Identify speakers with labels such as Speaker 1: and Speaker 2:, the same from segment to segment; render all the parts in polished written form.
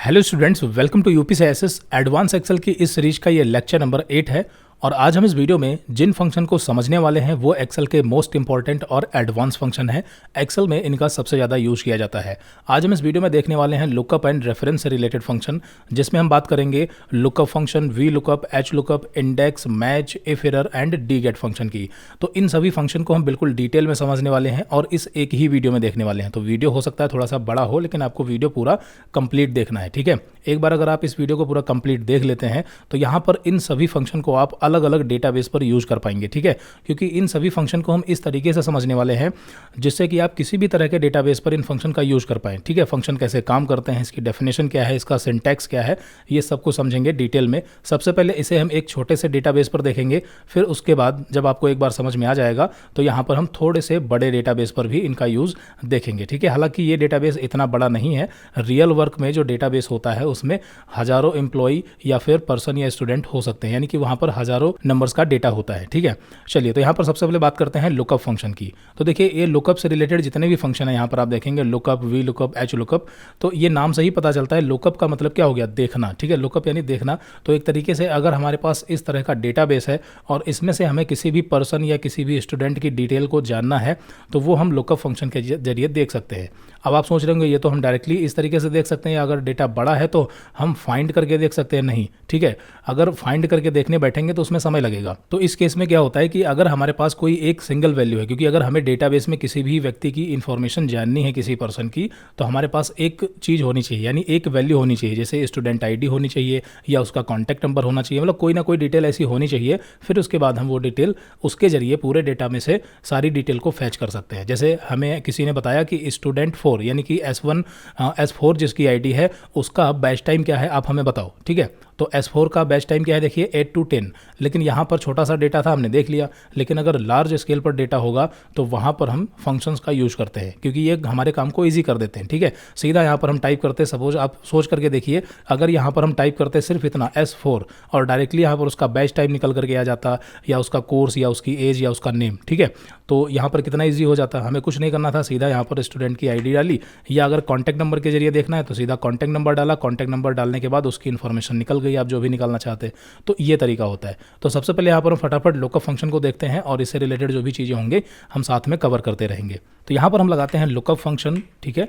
Speaker 1: Hello students, welcome to UPCSS advance Excel की इस series का ये लेक्चर नंबर 8 है। और आज हम इस वीडियो में जिन फंक्शन को समझने वाले हैं वो एक्सेल के मोस्ट इंपॉर्टेंट और एडवांस फंक्शन है। एक्सेल में इनका सबसे ज़्यादा यूज किया जाता है। आज हम इस वीडियो में देखने वाले हैं लुकअप एंड रेफरेंस से रिलेटेड फंक्शन, जिसमें हम बात करेंगे lookup function, V lookup, H lookup, index, match, if error and D get function की। तो इन सभी फंक्शन को हम बिल्कुल डिटेल में समझने वाले हैं और इस एक ही वीडियो में देखने वाले हैं। तो वीडियो हो सकता है थोड़ा सा बड़ा हो, लेकिन आपको वीडियो पूरा कंप्लीट देखना है, ठीक है। एक बार अगर आप इस वीडियो को पूरा कंप्लीट देख लेते हैं तो यहाँ पर इन सभी फंक्शन को आप अलग अलग डेटाबेस पर यूज कर पाएंगे, ठीक है। क्योंकि इन सभी फंक्शन को हम इस तरीके से समझने वाले हैं जिससे कि आप किसी भी तरह के डेटाबेस पर इन फंक्शन का यूज कर पाएं, ठीक है। फंक्शन कैसे काम करते हैं, इसकी डेफिनेशन क्या है, इसका सिंटैक्स क्या है, ये सब कुछ समझेंगे डिटेल में। सबसे पहले इसे हम एक छोटे से डेटाबेस पर देखेंगे, फिर उसके बाद जब आपको एक बार समझ में आ जाएगा तो यहाँ पर हम थोड़े से बड़े डेटाबेस पर भी इनका यूज देखेंगे, ठीक है। हालांकि ये डेटाबेस इतना बड़ा नहीं है। रियल वर्क में जो डेटाबेस होता है उसमें हजारों एम्प्लॉई या फिर पर्सन या स्टूडेंट हो सकते हैं, यानी कि वहाँ पर हजारों नंबर्स का डेटा होता है, ठीक है। चलिए, तो यहाँ पर सबसे पहले बात करते हैं लुकअप फंक्शन की। तो देखिए, ये लुकअप से रिलेटेड जितने भी फंक्शन है यहाँ पर आप देखेंगे, lookup, we lookup, H lookup. तो ये नाम से ही पता चलता है लुकअप का मतलब क्या हो गया, देखना, ठीक है। लुकअप यानी देखना। तो एक तरीके से अगर हमारे पास इस तरह का डेटाबेस है और इसमें से हमें किसी भी पर्सन या किसी भी स्टूडेंट की डिटेल को जानना है तो वो हम लुकअप फंक्शन के जरिए देख सकते हैं। अब आप सोच रहे होंगे ये तो हम डायरेक्टली इस तरीके से देख सकते हैं, अगर डेटा बड़ा है तो हम फाइंड करके देख सकते हैं, नहीं, ठीक है। अगर फाइंड करके देखने बैठेंगे तो उसमें समय लगेगा। तो इस केस में क्या होता है कि अगर हमारे पास कोई एक सिंगल वैल्यू है, क्योंकि अगर हमें डेटाबेस में किसी भी व्यक्ति की इंफॉर्मेशन जाननी है, किसी पर्सन की, तो हमारे पास एक चीज़ होनी चाहिए, यानी एक वैल्यू होनी चाहिए। जैसे स्टूडेंट आईडी होनी चाहिए या उसका कॉन्टैक्ट नंबर होना चाहिए, मतलब कोई ना कोई डिटेल ऐसी होनी चाहिए। फिर उसके बाद हम वो डिटेल उसके जरिए पूरे डेटा में से सारी डिटेल को फैच कर सकते हैं। जैसे हमें किसी ने बताया कि स्टूडेंट 4 यानी कि S4 जिसकी आईडी है उसका बैच टाइम क्या है, आप हमें बताओ, ठीक है। तो S4 का बैच टाइम क्या है, देखिए 8 to 10। लेकिन यहाँ पर छोटा सा डेटा था, हमने देख लिया। लेकिन अगर लार्ज स्केल पर डेटा होगा तो वहाँ पर हम फंक्शंस का यूज करते हैं, क्योंकि ये हमारे काम को ईजी कर देते हैं, ठीक है। सीधा यहाँ पर हम टाइप करते हैं, सपोज आप सोच करके देखिए, अगर यहाँ पर हम टाइप करते सिर्फ इतना S4 और डायरेक्टली यहाँ पर उसका बैच टाइम निकल करके आ जाता, या उसका कोर्स या उसकी एज या उसका नेम, ठीक है। तो यहाँ पर कितना ईजी हो जाता, हमें कुछ नहीं करना था, सीधा यहाँ पर स्टूडेंट की आईडी डाली, या अगर कॉन्टैक्ट नंबर के जरिए देखना है तो सीधा कॉन्टैक्ट नंबर डाला, कॉन्टैक्ट नंबर डालने के बाद उसकी इन्फॉर्मेशन निकल गई, आप जो भी निकालना चाहते हैं। तो ये तरीका होता है। तो सबसे पहले यहाँ पर हम फटाफट लुकअप फंक्शन को देखते हैं और इससे रिलेटेड जो भी चीज़ें होंगे हम साथ में कवर करते रहेंगे। तो यहाँ पर हम लगाते हैं लुकअप फंक्शन, ठीक है।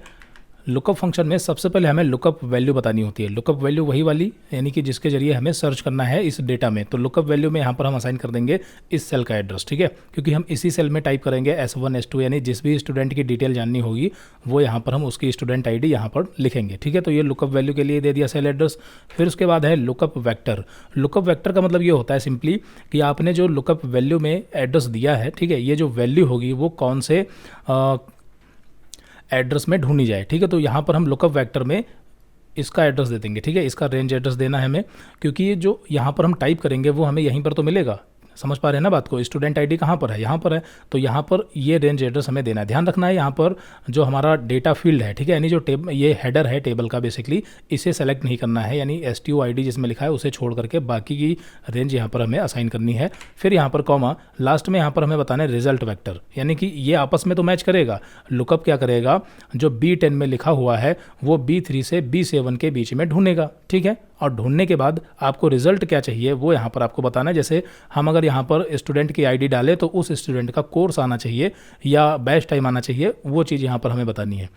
Speaker 1: लुकअप फंक्शन में सबसे पहले हमें लुकअप वैल्यू बतानी होती है। लुकअप वैल्यू वही वाली, यानी कि जिसके जरिए हमें सर्च करना है इस डेटा में। तो लुकअप वैल्यू में यहाँ पर हम असाइन कर देंगे इस सेल का एड्रेस, ठीक है। क्योंकि हम इसी सेल में टाइप करेंगे S1 S2, यानी जिस भी स्टूडेंट की डिटेल जाननी होगी वो यहाँ पर हम उसकी स्टूडेंट आईडी यहाँ पर लिखेंगे, ठीक है। तो ये लुकअप वैल्यू के लिए दे दिया सेल एड्रेस। फिर उसके बाद है लुकअप वैक्टर। लुकअप वैक्टर का मतलब ये होता है सिंपली कि आपने जो लुकअप वैल्यू में एड्रेस दिया है, ठीक है, ये जो वैल्यू होगी वो कौन से एड्रेस में ढूंढी जाए, ठीक है। तो यहाँ पर हम लुकअप वेक्टर में इसका एड्रेस दे देंगे, ठीक है। इसका रेंज एड्रेस देना है हमें, क्योंकि ये जो यहाँ पर हम टाइप करेंगे वो हमें यहीं पर तो मिलेगा। समझ पा रहे हैं ना बात को। स्टूडेंट आईडी कहाँ पर है, यहाँ पर है, तो यहाँ पर ये रेंज एड्रेस हमें देना है। ध्यान रखना है यहाँ पर जो हमारा डेटा फील्ड है, ठीक है, यानी जो ये हेडर है टेबल का, बेसिकली इसे सेलेक्ट नहीं करना है, यानी STUID जिसमें लिखा है उसे छोड़ करके बाकी की रेंज यहाँ पर हमें असाइन करनी है। फिर यहाँ पर कॉमा, लास्ट में यहाँ पर हमें बताना है रिजल्ट वेक्टर, यानी कि ये आपस में तो मैच करेगा। लुकअप क्या करेगा, जो B10 में लिखा हुआ है वो B3 से B7 के बीच में ढूंढेगा, ठीक है। और ढूंढने के बाद आपको रिजल्ट क्या चाहिए वो यहाँ पर आपको बताना है। जैसे हम अगर यहाँ पर स्टूडेंट की आईडी डालें तो उस स्टूडेंट का कोर्स आना चाहिए या बैच टाइम आना चाहिए, वो चीज़ यहाँ पर हमें बतानी है।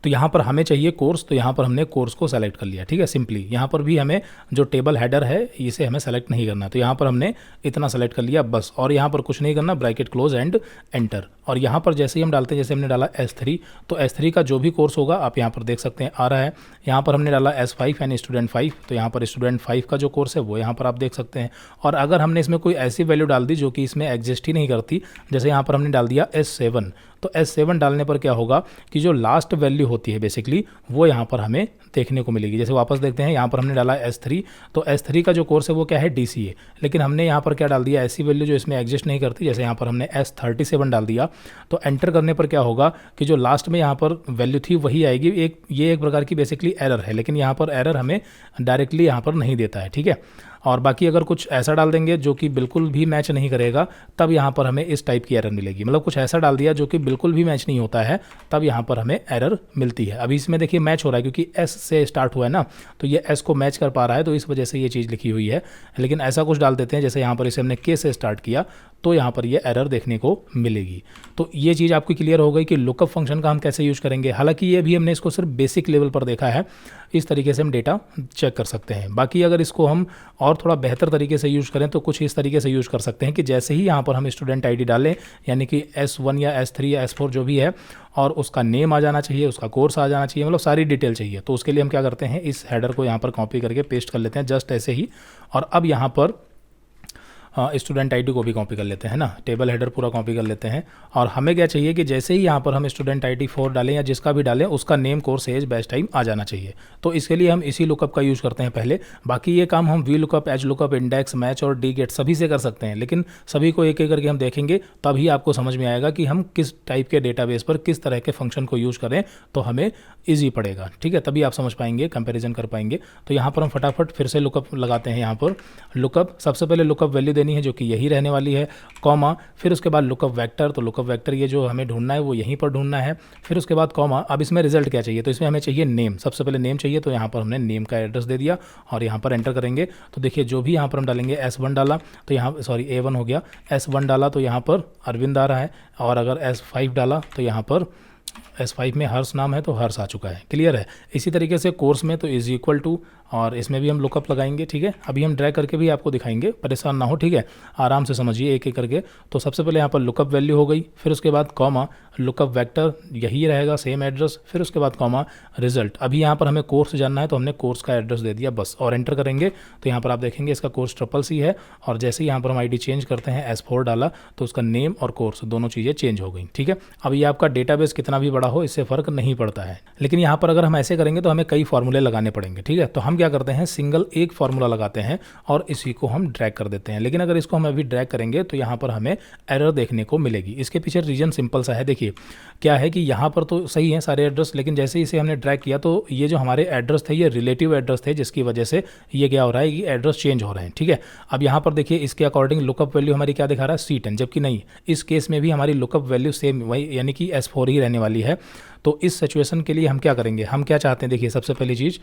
Speaker 1: तो यहाँ पर हमें चाहिए कोर्स, तो यहाँ पर हमने कोर्स को सेलेक्ट कर लिया, ठीक है, सिंपली। यहाँ पर भी हमें जो टेबल हेडर है इसे हमें सेलेक्ट नहीं करना, तो यहाँ पर हमने इतना सेलेक्ट कर लिया बस। और यहाँ पर कुछ नहीं करना, ब्रैकेट क्लोज एंड एंटर। और यहाँ पर जैसे ही हम डालते हैं, जैसे हमने डाला S3, तो S3 का जो भी कोर्स होगा आप यहाँ पर देख सकते हैं आ रहा है। यहाँ पर हमने डाला S5 यानी स्टूडेंट 5, तो यहाँ पर स्टूडेंट 5 का जो कोर्स है वो यहाँ पर आप देख सकते हैं। और अगर हमने इसमें कोई ऐसी वैल्यू डाल दी जो कि इसमें एग्जिस्ट ही नहीं करती, जैसे यहाँ पर हमने डाल दिया S7, तो S7 डालने पर क्या होगा कि जो लास्ट वैल्यू होती है बेसिकली वो यहाँ पर हमें देखने को मिलेगी। जैसे वापस देखते हैं, यहाँ पर हमने डाला S3, तो S3 का जो कोर्स है वो क्या है, DCA। लेकिन हमने यहाँ पर क्या डाल दिया, ऐसी वैल्यू जो इसमें एग्जिस्ट नहीं करती, जैसे यहाँ पर हमने S37 डाल दिया। तो एंटर करने पर क्या होगा कि जो लास्ट में यहाँ पर वैल्यू थी वही आएगी। ये एक प्रकार की बेसिकली एरर है, लेकिन यहाँ पर एरर हमें डायरेक्टली यहाँ पर नहीं देता है, ठीक है। और बाकी अगर कुछ ऐसा डाल देंगे जो कि बिल्कुल भी मैच नहीं करेगा, तब यहाँ पर हमें इस टाइप की एरर मिलेगी। मतलब कुछ ऐसा डाल दिया जो कि बिल्कुल भी मैच नहीं होता है, तब यहाँ पर हमें एरर मिलती है। अभी इसमें देखिए मैच हो रहा है क्योंकि एस से स्टार्ट हुआ है ना, तो ये एस को मैच कर पा रहा है, तो इस वजह से ये चीज़ लिखी हुई है। लेकिन ऐसा कुछ डाल देते हैं जैसे यहाँ पर इसे हमने के से स्टार्ट किया, तो यहाँ पर ये एरर देखने को मिलेगी। तो ये चीज़ आपकी क्लियर हो गई कि लुकअप फंक्शन का हम कैसे यूज़ करेंगे। हालांकि ये भी हमने इसको सिर्फ बेसिक लेवल पर देखा है, इस तरीके से हम डेटा चेक कर सकते हैं। बाकी अगर इसको हम और थोड़ा बेहतर तरीके से यूज़ करें तो कुछ इस तरीके से यूज़ कर सकते हैं कि जैसे ही यहाँ पर हम स्टूडेंट आईडी डालें, यानी कि S1 या S3 या S4 जो भी है, और उसका नेम आ जाना चाहिए, उसका कोर्स आ जाना चाहिए, मतलब सारी डिटेल चाहिए। तो उसके लिए हम क्या करते हैं, इस हेडर को यहाँ पर कॉपी करके पेस्ट कर लेते हैं जस्ट ऐसे ही। और अब यहाँ पर स्टूडेंट आईडी को भी कॉपी कर लेते हैं ना, टेबल हेडर पूरा कॉपी कर लेते हैं। और हमें क्या चाहिए कि जैसे ही यहाँ पर हम स्टूडेंट आईडी 4 डालें या जिसका भी डालें, उसका name, course, age, batch time आ जाना चाहिए। तो इसके लिए हम इसी लुकअप का यूज़ करते हैं पहले। बाकी ये काम हम we lookup, H lookup, index, match और डी गेट सभी से कर सकते हैं, लेकिन सभी को एक एक करके हम देखेंगे, तभी आपको समझ में आएगा कि हम किस टाइप के डेटाबेस पर किस तरह के फंक्शन को यूज़ करें तो हमें ईजी पड़ेगा। ठीक है, तभी आप समझ पाएंगे, कंपैरिजन कर पाएंगे। तो यहाँ पर हम फटाफट फिर से लुकअप लगाते हैं। यहाँ पर लुकअप, सबसे पहले लुकअप वैल्यू देनी है जो कि यही रहने वाली है, कॉमा, फिर उसके बाद लुकअप वेक्टर। तो लुकअप वेक्टर ये जो हमें ढूंढना है वो यहीं पर ढूंढना है, फिर उसके बाद कॉमा। अब इसमें रिजल्ट क्या चाहिए, तो इसमें हमें चाहिए नेम, सबसे पहले नेम चाहिए, तो यहाँ पर हमने नेम का एड्रेस दे दिया और यहाँ पर एंटर करेंगे। तो देखिए जो भी यहाँ पर हम डालेंगे, S1 डाला तो यहाँ, सॉरी A1 हो गया, S1 डाला तो यहाँ पर अरविंद आ रहा है, और अगर S5 डाला तो यहाँ पर S5 में हर्ष नाम है तो हर्ष आ चुका है। क्लियर है। इसी तरीके से कोर्स में तो इज इक्वल टू, और इसमें भी हम लुकअप लगाएंगे। ठीक है, अभी हम ड्रैग करके भी आपको दिखाएंगे, परेशान ना हो। ठीक है, आराम से समझिए एक एक करके। तो सबसे पहले यहाँ पर लुकअप वैल्यू हो गई, फिर उसके बाद कॉमा, लुकअप वेक्टर यही रहेगा, सेम एड्रेस, फिर उसके बाद कॉमा, रिजल्ट। अभी यहाँ पर हमें कोर्स जानना है तो हमने कोर्स का एड्रेस दे दिया बस, और एंटर करेंगे तो यहाँ पर आप देखेंगे इसका कोर्स CCC है। और जैसे ही यहाँ पर हम ID चेंज करते हैं, S4 डाला तो उसका नेम और कोर्स दोनों चीज़ें चेंज हो गई। ठीक है, अब ये आपका डेटाबेस कितना भी बड़ा हो, इससे फ़र्क नहीं पड़ता है। लेकिन यहाँ पर अगर हम ऐसे करेंगे तो हमें कई फॉर्मूले लगाने पड़ेंगे। ठीक है, तो हम क्या करते हैं, सिंगल एक फार्मूला लगाते हैं और इसी को हम ड्रैग कर देते हैं। लेकिन अगर इसको हम अभी ड्रैग करेंगे तो यहाँ पर हमें एरर देखने को मिलेगी। इसके पीछे रीजन सिंपल सा है। देखिए क्या है कि यहाँ पर तो सही है सारे एड्रेस, लेकिन जैसे ही इसे हमने ड्रैग किया तो ये जो हमारे एड्रेस थे ये रिलेटिव एड्रेस थे, जिसकी वजह से ये क्या हो रहा है कि एड्रेस चेंज हो रहे हैं। ठीक है, अब यहाँ पर देखिए इसके अकॉर्डिंग लुकअप वैल्यू हमारी क्या दिखा रहा है, C10, जबकि नहीं, इस केस में भी हमारी लुकअप वैल्यू सेम वही, यानी कि S4 ही रहने वाली है। तो इस सिचुएशन के लिए हम क्या करेंगे, हम क्या चाहते हैं, देखिए सबसे पहली चीज़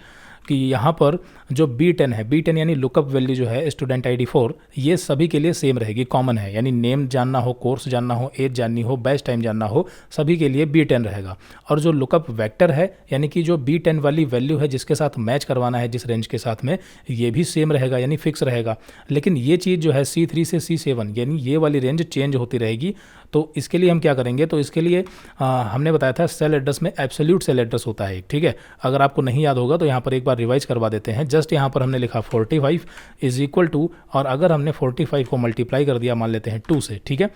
Speaker 1: कि यहाँ पर जो B10 है, B10 यानी लुकअप वैल्यू जो है स्टूडेंट ID 4, ये सभी के लिए सेम रहेगी, कॉमन है। यानी नेम जानना हो, कोर्स जानना हो, एज जाननी हो, बैच टाइम जानना हो, सभी के लिए B10 रहेगा। और जो लुकअप वेक्टर है, यानी कि जो B10 वाली वैल्यू है जिसके साथ मैच करवाना है, जिस रेंज के साथ में, ये भी सेम रहेगा, यानी फिक्स रहेगा। लेकिन ये चीज़ जो है C3 से C7, यानी ये वाली रेंज चेंज होती रहेगी। तो इसके लिए हम क्या करेंगे, तो इसके लिए हमने बताया था सेल एड्रेस में एब्सोल्यूट सेल एड्रेस होता है। ठीक है, अगर आपको नहीं याद होगा तो यहाँ पर एक बार रिवाइज करवा देते हैं। जस्ट यहाँ पर हमने लिखा 45 इज इक्वल टू, और अगर हमने 45 को मल्टीप्लाई कर दिया मान लेते हैं 2 से, ठीक है,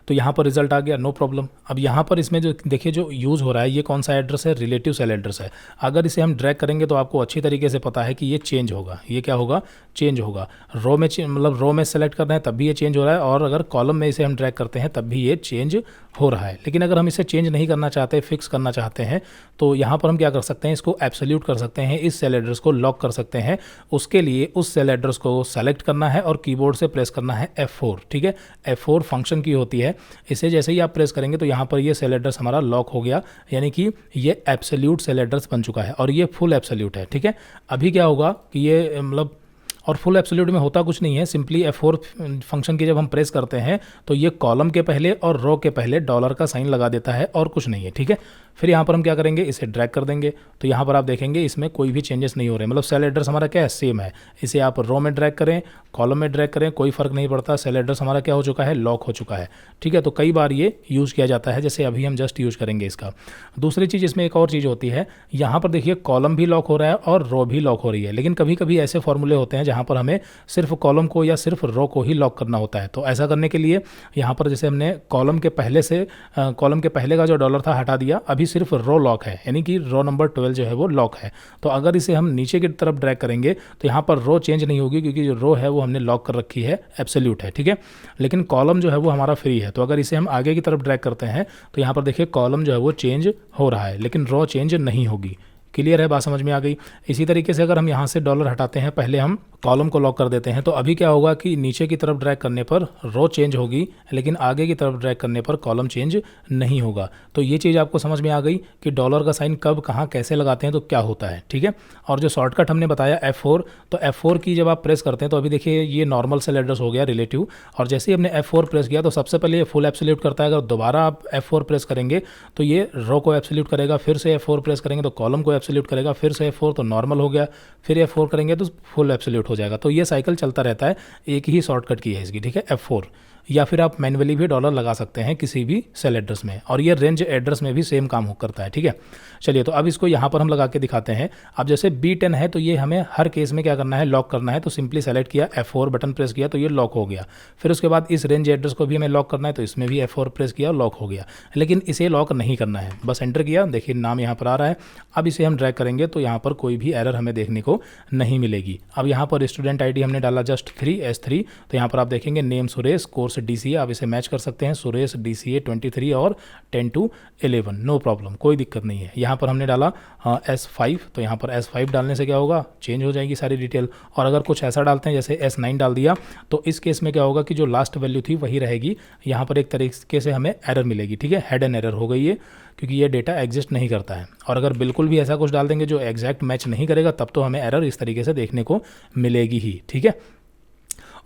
Speaker 1: तो यहाँ पर रिजल्ट आ गया, नो प्रॉब्लम। अब यहाँ पर इसमें जो देखिए जो यूज़ हो रहा है, ये कौन सा एड्रेस है, रिलेटिव सेल एड्रेस है। अगर इसे हम ड्रैग करेंगे तो आपको अच्छी तरीके से पता है कि ये चेंज होगा। ये क्या होगा, चेंज होगा। रो में मतलब रो में सेलेक्ट कर रहे हैं तब भी ये चेंज हो रहा है, और अगर कॉलम में इसे हम ड्रैग करते हैं तब भी ये चेंज हो रहा है। लेकिन अगर हम इसे चेंज नहीं करना चाहते, फिक्स करना चाहते हैं, तो यहाँ पर हम क्या कर सकते हैं, इसको एब्सोल्यूट कर सकते हैं, इस सेल एड्रेस को लॉक कर सकते हैं। उसके लिए उस सेल एड्रेस को सेलेक्ट करना है और कीबोर्ड से प्रेस करना है F4। ठीक है, F4 फंक्शन की होती है। इसे जैसे ही आप प्रेस करेंगे तो यहाँ पर ये सेल एड्रेस हमारा लॉक हो गया, यानी कि ये एब्सोल्यूट सेल एड्रेस बन चुका है, और ये फुल एब्सोल्यूट है। ठीक है, अभी क्या होगा कि ये मतलब, और फुल एब्सोल्यूट में होता कुछ नहीं है, सिंपली F4 फंक्शन की जब हम प्रेस करते हैं तो ये कॉलम के पहले और रो के पहले डॉलर का साइन लगा देता है, और कुछ नहीं है। ठीक है, फिर यहाँ पर हम क्या करेंगे, इसे ड्रैग कर देंगे तो यहाँ पर आप देखेंगे इसमें कोई भी चेंजेस नहीं हो रहे, मतलब सेल एड्रेस हमारा क्या है, सेम है। इसे आप रो में ड्रैग करें, कॉलम में ड्रैग करें, कोई फर्क नहीं पड़ता, सेल एड्रेस हमारा क्या हो चुका है, लॉक हो चुका है। ठीक है, तो कई बार ये यूज़ किया जाता है, जैसे अभी हम जस्ट यूज़ करेंगे इसका। दूसरी चीज़ इसमें एक और चीज़ होती है, यहाँ पर देखिए कॉलम भी लॉक हो रहा है और रो भी लॉक हो रही है। लेकिन कभी कभी ऐसे फॉर्मूले होते हैं जहाँ पर हमें सिर्फ कॉलम को या सिर्फ रो को ही लॉक करना होता है। तो ऐसा करने के लिए यहाँ पर जैसे हमने कॉलम के पहले से कॉलम के पहले का जो डॉलर था हटा दिया, अभी सिर्फ रो लॉक है, यानी कि रो नंबर 12 जो है वो लॉक है। तो अगर इसे हम नीचे की तरफ ड्रैग करेंगे तो यहाँ पर रो चेंज नहीं होगी, क्योंकि जो रो है वो हमने लॉक कर रखी है, एब्सोल्यूट है। ठीक है, लेकिन कॉलम जो है वो हमारा फ्री है। तो अगर इसे हम आगे की तरफ ड्रैग करते हैं तो यहाँ पर देखिए कॉलम जो है वो चेंज हो रहा है, लेकिन रो चेंज नहीं होगी। क्लियर है, बात समझ में आ गई। इसी तरीके से अगर हम यहाँ से डॉलर हटाते हैं, पहले हम कॉलम को लॉक कर देते हैं, तो अभी क्या होगा कि नीचे की तरफ ड्रैग करने पर रो चेंज होगी, लेकिन आगे की तरफ ड्रैग करने पर कॉलम चेंज नहीं होगा। तो ये चीज़ आपको समझ में आ गई कि डॉलर का साइन कब कहाँ कैसे लगाते हैं तो क्या होता है, ठीक है। और जो शॉर्टकट हमने बताया F4, तो F4 की जब आप प्रेस करते हैं तो अभी देखिए ये नॉर्मल सेल एड्रेस हो गया रिलेटिव, और जैसे ही हमने F4 प्रेस किया तो सबसे पहले ये फुल एब्सोल्यूट करता है। अगर दोबारा आप F4 प्रेस करेंगे तो ये रो को एब्सोल्यूट करेगा, फिर से F4 प्रेस करेंगे तो कॉलम को एब्सोल्यूट करेगा, फिर से F4 तो नॉर्मल हो गया, फिर F4 करेंगे तो फुल एब्सोल्यूट हो जाएगा। तो ये साइकिल चलता रहता है, एक ही शॉर्टकट की है इसकी, ठीक है, F4। या फिर आप मैन्युअली भी डॉलर लगा सकते हैं किसी भी सेल एड्रेस में, और ये रेंज एड्रेस में भी सेम काम करता है, ठीक है। चलिए, तो अब इसको यहाँ पर हम लगा के दिखाते हैं। अब जैसे B10 है तो ये हमें हर केस में क्या करना है, लॉक करना है। तो सिंपली सेलेक्ट किया, F4 बटन प्रेस किया तो ये लॉक हो गया। फिर उसके बाद इस रेंज एड्रेस को भी हमें लॉक करना है, तो इसमें भी F4 प्रेस किया, लॉक हो गया। लेकिन इसे लॉक नहीं करना है, बस एंटर किया, देखिए नाम यहाँ पर आ रहा है। अब इसे हम ड्रैग करेंगे तो यहाँ पर कोई भी एरर हमें देखने को नहीं मिलेगी। अब यहाँ पर स्टूडेंट ID हमने डाला जस्ट 3 S3, तो यहाँ पर आप देखेंगे नेम सुरेश, कोर्स DCA, आप इसे मैच कर सकते हैं, सुरेश DCA 23 और 10 to 11, नो प्रॉब्लम, कोई दिक्कत नहीं है। यहाँ पर हमने डाला S5, तो यहाँ पर S5 डालने से क्या होगा, चेंज हो जाएगी सारी डिटेल। और अगर कुछ ऐसा डालते हैं जैसे S9 डाल दिया, तो इस केस में क्या होगा कि जो लास्ट वैल्यू थी वही रहेगी। यहाँ पर एक तरीके से हमें एरर मिलेगी, ठीक है, हेड एंड एरर हो गई है, क्योंकि ये डेटा एग्जिस्ट नहीं करता है। और अगर बिल्कुल भी ऐसा कुछ डाल देंगे जो एग्जैक्ट मैच नहीं करेगा, तब तो हमें एरर इस तरीके से देखने को मिलेगी ही, ठीक है।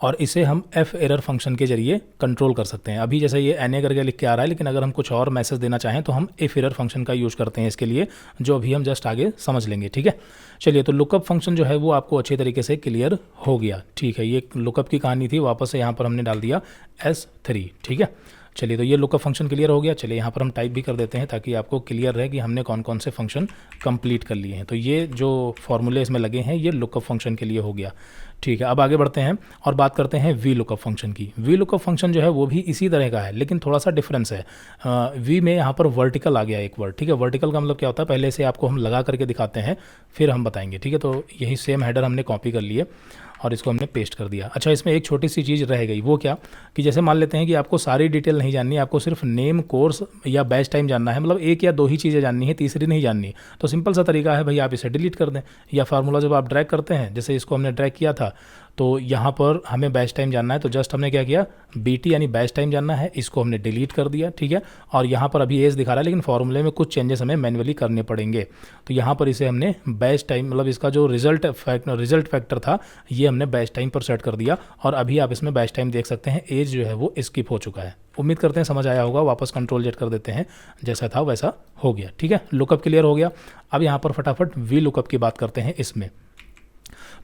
Speaker 1: और इसे हम F एरर फंक्शन के जरिए कंट्रोल कर सकते हैं। अभी जैसे ये NA करके लिख के आ रहा है, लेकिन अगर हम कुछ और मैसेज देना चाहें तो हम F एरर फंक्शन का यूज़ करते हैं इसके लिए, जो अभी हम जस्ट आगे समझ लेंगे, ठीक है। चलिए, तो लुकअप फंक्शन जो है वो आपको अच्छे तरीके से क्लियर हो गया, ठीक है। ये लुकअप की कहानी थी, वापस से यहाँ पर हमने डाल दिया S3, ठीक है। चलिए, तो ये लुकअप फंक्शन क्लियर हो गया। चलिए, यहाँ पर हम टाइप भी कर देते हैं ताकि आपको क्लियर रहे कि हमने कौन कौन से फंक्शन कंप्लीट कर लिए हैं। तो ये जो फॉर्मूले इसमें लगे हैं ये लुकअप फंक्शन के लिए हो गया, ठीक है। अब आगे बढ़ते हैं और बात करते हैं वी लुकअप फंक्शन की। वी लुकअप फंक्शन जो है वो भी इसी तरह का है, लेकिन थोड़ा सा डिफरेंस है। वी में यहाँ पर वर्टिकल आ गया एक वर्ड, ठीक है। वर्टिकल का मतलब क्या होता है, पहले से आपको हम लगा करके दिखाते हैं, फिर हम बताएंगे, ठीक है। तो यही सेम हेडर हमने कॉपी कर लिए और इसको हमने पेस्ट कर दिया। अच्छा, इसमें एक छोटी सी चीज़ रह गई, वो क्या कि जैसे मान लेते हैं कि आपको सारी डिटेल नहीं जाननी है, आपको सिर्फ नेम, कोर्स या बैच टाइम जानना है, मतलब एक या दो ही चीज़ें जाननी है, तीसरी नहीं जाननी। तो सिंपल सा तरीका है भाई, आप इसे डिलीट कर दें, या फार्मूला जब आप ड्रैग करते हैं, जैसे इसको हमने ड्रैग किया था, तो यहाँ पर हमें बैच टाइम जानना है, तो जस्ट हमने क्या किया, BT यानी बैच टाइम जानना है, इसको हमने डिलीट कर दिया, ठीक है। और यहाँ पर अभी एज दिखा रहा है, लेकिन फॉर्मूले में कुछ चेंजेस हमें मैन्युअली करने पड़ेंगे। तो यहाँ पर इसे हमने बैच टाइम, मतलब इसका जो रिजल्ट फैक्टर था, ये हमने बैच टाइम पर सेट कर दिया। और अभी आप इसमें बैच टाइम देख सकते हैं, एज जो है वो स्किप हो चुका है। उम्मीद करते हैं समझ आया होगा। वापस Ctrl Z कर देते हैं, जैसा था वैसा हो गया, ठीक है। लुकअप क्लियर हो गया। अब यहाँ पर फटाफट वी लुकअप की बात करते हैं इसमें।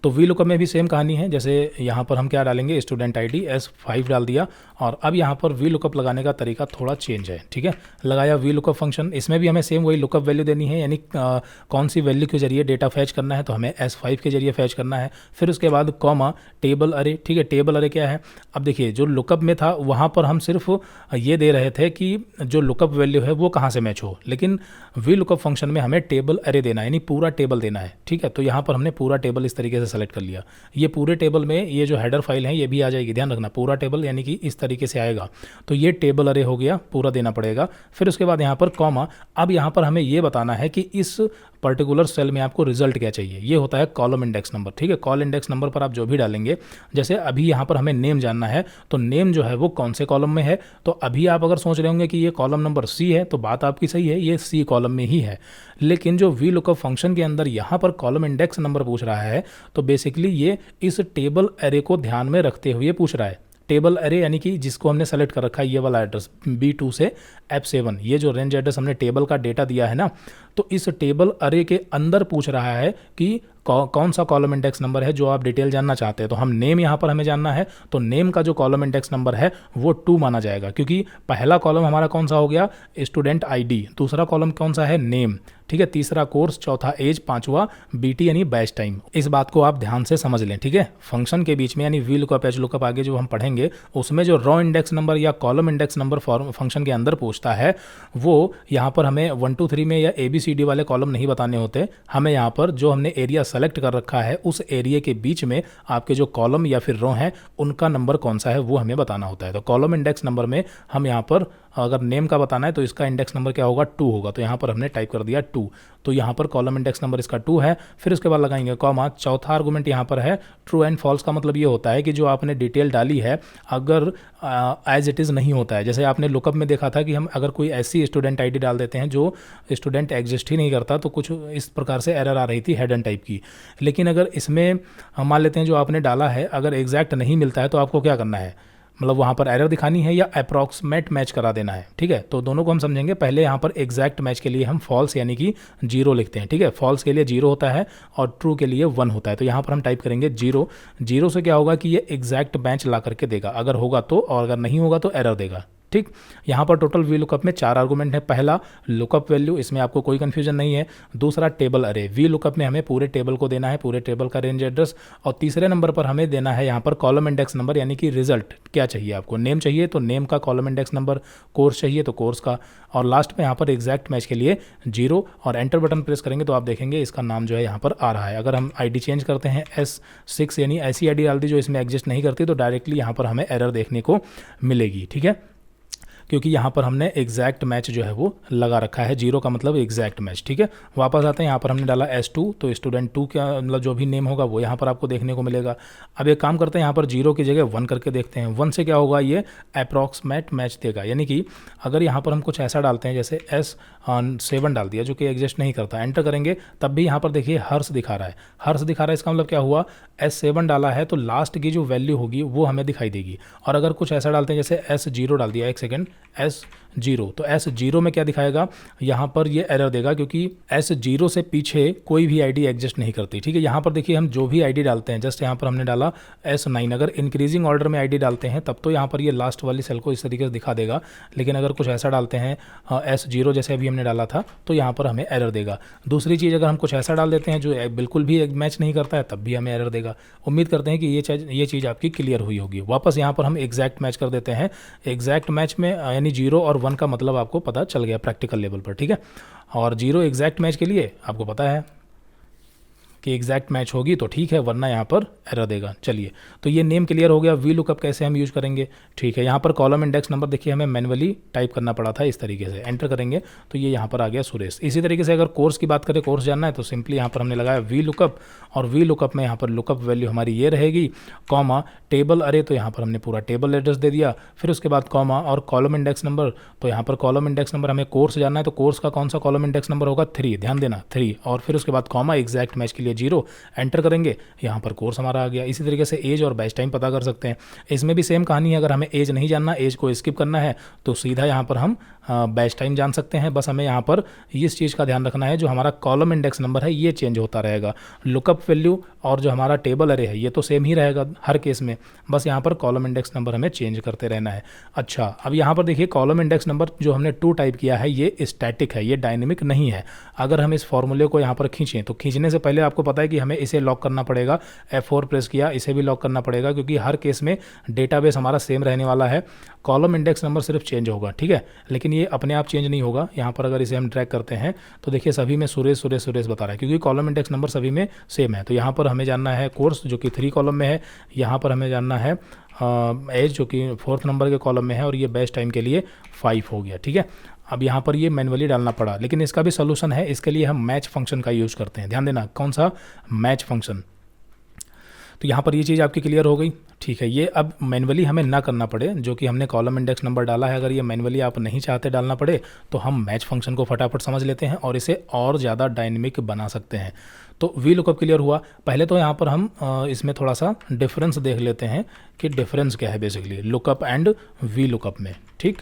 Speaker 1: तो वी लुकअप में भी सेम कहानी है। जैसे यहाँ पर हम क्या डालेंगे, स्टूडेंट ID S5 डाल दिया, और अब यहाँ पर वी लुकअप लगाने का तरीका थोड़ा चेंज है, ठीक है। लगाया वी लुकअप फंक्शन, इसमें भी हमें सेम वही लुकअप वैल्यू देनी है, यानी कौन सी वैल्यू के जरिए डेटा फैच करना है, तो हमें S5 के जरिए फैच करना है। फिर उसके बाद कॉमा टेबल अरे, ठीक है। टेबल अरे क्या है, अब देखिए जो लुकअप में था वहाँ पर हम सिर्फ ये दे रहे थे कि जो लुकअप वैल्यू है वो कहाँ से मैच हो, लेकिन वी लुकअप फंक्शन में हमें टेबल अरे देना है, यानी पूरा टेबल देना है, ठीक है। तो यहाँ पर हमने पूरा टेबल इस तरीके से सेलेक्ट कर लिया। ये पूरे टेबल में ये जो हेडर फाइल है ये भी आ जाएगी, ध्यान रखना, पूरा टेबल यानी कि इस तरीके से आएगा। तो ये टेबल अरे हो गया, पूरा देना पड़ेगा। फिर उसके बाद यहाँ पर कॉमा, अब यहाँ पर हमें ये बताना है कि इस पर्टिकुलर सेल में आपको रिजल्ट क्या चाहिए, ये होता है कॉलम इंडेक्स नंबर, ठीक है। कॉल इंडेक्स नंबर पर आप जो भी डालेंगे, जैसे अभी यहाँ पर हमें नेम जानना है, तो नेम जो है वो कौन से कॉलम में है। तो अभी आप अगर सोच रहे होंगे कि ये कॉलम नंबर C है, तो बात आपकी सही है, ये C कॉलम में ही है। लेकिन जो वी लुकअप फंक्शन के अंदर यहाँ पर कॉलम इंडेक्स नंबर पूछ रहा है, तो बेसिकली ये इस टेबल एरे को ध्यान में रखते हुए पूछ रहा है। टेबल अरे यानी कि जिसको हमने सेलेक्ट कर रखा है, ये वाला एड्रेस B2 से F7, ये जो रेंज एड्रेस हमने टेबल का डेटा दिया है ना, तो इस टेबल अरे के अंदर पूछ रहा है कि कौन सा कॉलम इंडेक्स नंबर है जो आप डिटेल जानना चाहते हैं। तो हम नेम यहाँ पर हमें जानना है, तो नेम का जो कॉलम इंडेक्स नंबर है वो 2 माना जाएगा, क्योंकि पहला कॉलम हमारा कौन सा हो गया, स्टूडेंट ID, दूसरा कॉलम कौन सा है, नेम, ठीक है, तीसरा कोर्स, चौथा एज, पांचवा BT यानी बैच टाइम। इस बात को आप ध्यान से समझ लें, ठीक है। फंक्शन के बीच में यानी वी लुकअप, एच लुकअप आगे जो हम पढ़ेंगे, उसमें जो रॉ इंडेक्स नंबर या कॉलम इंडेक्स नंबर फंक्शन के अंदर पूछता है, वो यहाँ पर हमें 1 2 3 में या ABCD वाले कॉलम नहीं बताने होते। हमें यहाँ पर जो हमने एरिया सेलेक्ट कर रखा है, उस एरिया के बीच में आपके जो कॉलम या फिर रो हैं, उनका नंबर कौन सा है वो हमें बताना होता है। तो कॉलम इंडेक्स नंबर में हम यहाँ पर अगर नेम का बताना है तो इसका इंडेक्स नंबर क्या होगा, 2 होगा। तो यहाँ पर हमने टाइप कर दिया 2, तो यहाँ पर कॉलम इंडेक्स नंबर इसका 2 है। फिर उसके बाद लगाएंगे कॉमा, चौथा आर्गूमेंट यहाँ पर है ट्रू एंड फॉल्स का मतलब ये होता है कि जो आपने डिटेल डाली है अगर एज इट इज़ नहीं होता है। जैसे आपने लुकअप में देखा था कि हम अगर कोई ऐसी स्टूडेंट आईडी डाल देते हैं जो स्टूडेंट एग्जिस्ट ही नहीं करता, तो कुछ इस प्रकार से एरर आ रही थी हेडन टाइप की। लेकिन अगर इसमें हम मान लेते हैं जो आपने डाला है अगर एग्जैक्ट नहीं मिलता है तो आपको क्या करना है, मतलब वहाँ पर एरर दिखानी है या अप्रॉक्सीमेट मैच करा देना है। ठीक है, तो दोनों को हम समझेंगे। पहले यहाँ पर एग्जैक्ट मैच के लिए हम फॉल्स यानी कि 0 लिखते हैं। ठीक है, फॉल्स के लिए 0 होता है और ट्रू के लिए 1 होता है। तो यहाँ पर हम टाइप करेंगे 0। 0 से क्या होगा कि ये एग्जैक्ट मैच ला करके देगा, अगर होगा तो, और अगर नहीं होगा तो एरर देगा। ठीक, यहाँ पर टोटल वी लुकअप में 4 आर्गूमेंट है। पहला लुकअप वैल्यू, इसमें आपको कोई कंफ्यूजन नहीं है। दूसरा टेबल अरे, वी लुकअप में हमें पूरे टेबल को देना है, पूरे टेबल का रेंज एड्रेस। और तीसरे नंबर पर हमें देना है यहाँ पर कॉलम इंडेक्स नंबर, यानी कि रिजल्ट क्या चाहिए आपको। नेम चाहिए तो नेम का कॉलम इंडेक्स नंबर, कोर्स चाहिए तो कोर्स का, और लास्ट में यहाँ पर एग्जैक्ट मैच के लिए 0। और एंटर बटन प्रेस करेंगे तो आप देखेंगे इसका नाम जो है यहाँ पर आ रहा है। अगर हम आईडी चेंज करते हैं S6 यानी ऐसी आईडी डाल दी जो इसमें एग्जिस्ट नहीं करती, तो डायरेक्टली यहाँ पर हमें एरर देखने को मिलेगी। ठीक है, क्योंकि यहाँ पर हमने एग्जैक्ट मैच जो है वो लगा रखा है, 0 का मतलब एग्जैक्ट मैच। ठीक है, वापस आते हैं, यहाँ पर हमने डाला S2, तो स्टूडेंट 2 का मतलब जो भी नेम होगा वो यहाँ पर आपको देखने को मिलेगा। अब एक काम करते हैं, यहाँ पर 0 की जगह 1 करके देखते हैं। 1 से क्या होगा, ये अप्रॉक्सीमेट मैच देगा। यानी कि अगर यहाँ पर हम कुछ ऐसा डालते हैं जैसे S7 डाल दिया जो कि एग्जिस्ट नहीं करता, एंटर करेंगे तब भी यहाँ पर देखिए हर्ष दिखा रहा है। हर्ष दिखा रहा है, इसका मतलब क्या हुआ, S7 डाला है तो लास्ट की जो वैल्यू होगी वो हमें दिखाई देगी। और अगर कुछ ऐसा डालते हैं जैसे S0 डाल दिया, एक सेकेंड, S0, तो S0 में क्या दिखाएगा, यहाँ पर ये एरर देगा क्योंकि S0 से पीछे कोई भी आईडी एग्जिस्ट नहीं करती। ठीक है, यहाँ पर देखिए हम जो भी आईडी डालते हैं, जस्ट यहाँ पर हमने डाला S9, अगर इंक्रीजिंग ऑर्डर में आईडी डालते हैं तब तो यहाँ पर ये लास्ट वाली सेल को इस तरीके से दिखा देगा। लेकिन अगर कुछ ऐसा डालते हैं S0 जैसे अभी हमने डाला था तो यहाँ पर हमें एरर देगा। दूसरी चीज़, अगर हम कुछ ऐसा डाल देते हैं जो बिल्कुल भी मैच नहीं करता है तब भी हमें एरर देगा। उम्मीद करते हैं कि ये चीज़ आपकी क्लियर हुई होगी। वापस यहाँ पर हम एग्जैक्ट मैच कर देते हैं। एग्जैक्ट मैच में यानी 0 और 1 का मतलब आपको पता चल गया प्रैक्टिकल लेवल पर। ठीक है, और 0 एग्जैक्ट मैच के लिए आपको पता है कि एग्जैक्ट मैच होगी तो ठीक है, वरना यहाँ पर एरर देगा। चलिए, तो ये नेम क्लियर हो गया। वी लुकअप कैसे हम यूज करेंगे, ठीक है। यहाँ पर कॉलम इंडेक्स नंबर देखिए हमें मैनुअली टाइप करना पड़ा था इस तरीके से, एंटर करेंगे तो ये यहाँ पर आ गया सुरेश। इसी तरीके से अगर कोर्स की बात करें, कोर्स जानना है तो सिंपली यहाँ पर हमने लगाया वी लुकअप, और वी लुकअप में यहाँ पर लुकअप वैल्यू हमारी ये रहेगी, कॉमा टेबल अरे, तो यहाँ पर हमने पूरा टेबल एड्रेस दे दिया। फिर उसके बाद कॉमा और कॉलम इंडेक्स नंबर, तो यहाँ पर कॉलम इंडेक्स नंबर हमें कोर्स जानना है तो कोर्स का कौन सा कॉलम इंडेक्स नंबर होगा, 3, ध्यान देना 3। और फिर उसके बाद कॉमा एग्जैक्ट मैच के लिए 0, एंटर करेंगे, यहाँ पर कोर्स हमारा आ गया। इसी तरीके से एज और बैच टाइम पता कर सकते हैं। इसमें भी सेम कहानी है, अगर हमें एज नहीं जानना, एज को स्किप करना है तो सीधा यहाँ पर हम बैच टाइम जान सकते हैं। बस हमें यहाँ पर इस चीज़ का ध्यान रखना है, जो हमारा कॉलम इंडेक्स नंबर है ये चेंज होता रहेगा। लुकअप वैल्यू और जो हमारा टेबल अरे है ये तो सेम ही रहेगा हर केस में, बस यहाँ पर कॉलम इंडेक्स नंबर हमें चेंज करते रहना है। अच्छा, अब यहाँ पर देखिए कॉलम इंडेक्स नंबर जो हमने 2 टाइप किया है ये स्टैटिक है, ये डायनेमिक नहीं है। अगर हम इस फॉर्मूले को यहाँ पर खींचें तो खींचने से पहले आपको पता है कि हमें इसे लॉक करना पड़ेगा। F4 प्रेस किया, इसे भी लॉक करना पड़ेगा क्योंकि हर केस में डेटाबेस हमारा सेम रहने वाला है। कॉलम इंडेक्स नंबर सिर्फ चेंज होगा, ठीक है, लेकिन ये अपने आप चेंज नहीं होगा। यहाँ पर अगर इसे हम ट्रैक करते हैं तो देखिए सभी में सुरेश सुरेश सुरेश बता रहा है क्योंकि कॉलम इंडेक्स नंबर सभी में सेम है। तो यहाँ पर हमें जानना है कोर्स जो कि 3 कॉलम में है, यहाँ पर हमें जानना है एज जो कि 4th नंबर के कॉलम में है, और ये बेस्ट टाइम के लिए 5 हो गया। ठीक है, अब यहाँ पर ये मैनुअली डालना पड़ा, लेकिन इसका भी सोल्यूशन है। इसके लिए हम मैच फंक्शन का यूज़ करते हैं। ध्यान देना, कौन सा, मैच फंक्शन। तो यहाँ पर ये चीज़ आपकी क्लियर हो गई, ठीक है। ये अब मैनुअली हमें ना करना पड़े, जो कि हमने कॉलम इंडेक्स नंबर डाला है, अगर ये मैनुअली आप नहीं चाहते डालना पड़े तो हम मैच फंक्शन को फटाफट समझ लेते हैं और इसे और ज़्यादा डायनेमिक बना सकते हैं। तो वी लुकअप क्लियर हुआ। पहले तो यहाँ पर हम इसमें थोड़ा सा डिफरेंस देख लेते हैं कि डिफरेंस क्या है basically lookup and V lookup में। ठीक,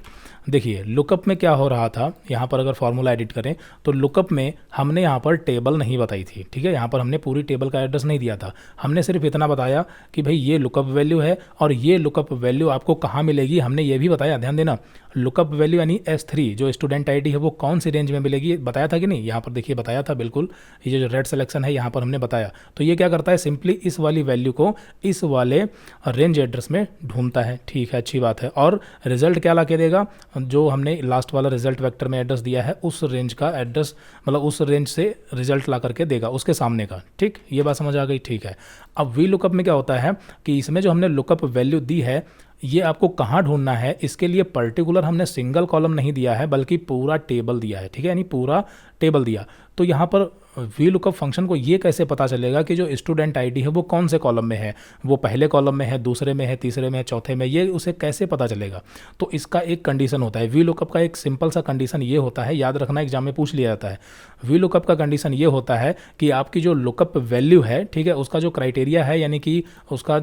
Speaker 1: देखिए लुकअप में क्या हो रहा था, यहाँ पर अगर फॉर्मूला एडिट करें तो लुकअप में हमने यहाँ पर टेबल नहीं बताई थी, ठीक है। यहाँ पर हमने पूरी टेबल का एड्रेस नहीं दिया था, हमने सिर्फ इतना बताया कि भाई ये लुकअप वैल्यू है और ये लुकअप वैल्यू आपको कहाँ मिलेगी, हमने ये भी बताया। ध्यान देना, लुकअप वैल्यू यानी S3 जो स्टूडेंट आईडी है वो कौन सी रेंज में मिलेगी, बताया था कि नहीं, यहाँ पर देखिए बताया था बिल्कुल। ये जो रेड सिलेक्शन है यहाँ पर हमने बताया। तो ये क्या करता है, सिंपली इस वाली वैल्यू को इस वाले रेंज एड्रेस में ढूंढता है, ठीक है, अच्छी बात है। और रिजल्ट क्या ला के देगा, जो हमने लास्ट वाला रिजल्ट वेक्टर में एड्रेस दिया है उस रेंज का एड्रेस, मतलब उस रेंज से रिजल्ट ला करके देगा उसके सामने का। ठीक, ये बात समझ आ गई, ठीक है। अब वी लुकअप में क्या होता है कि इसमें जो हमने लुकअप वैल्यू दी है ये आपको कहाँ ढूंढना है, इसके लिए पर्टिकुलर हमने सिंगल कॉलम नहीं दिया है बल्कि पूरा टेबल दिया है, ठीक है, यानी पूरा टेबल दिया। तो यहाँ पर वी लुकअप फंक्शन को ये कैसे पता चलेगा कि जो स्टूडेंट आईडी है वो कौन से कॉलम में है, वो पहले कॉलम में है, दूसरे में है, तीसरे में है, चौथे में, ये उसे कैसे पता चलेगा। तो इसका एक कंडीशन होता है, वी लुकअप का एक सिंपल सा कंडीशन ये होता है, याद रखना एग्जाम में पूछ लिया जाता है। वी लुकअप का कंडीशन ये होता है कि आपकी जो लुकअप वैल्यू है, ठीक है, उसका जो क्राइटेरिया है, यानी कि उसका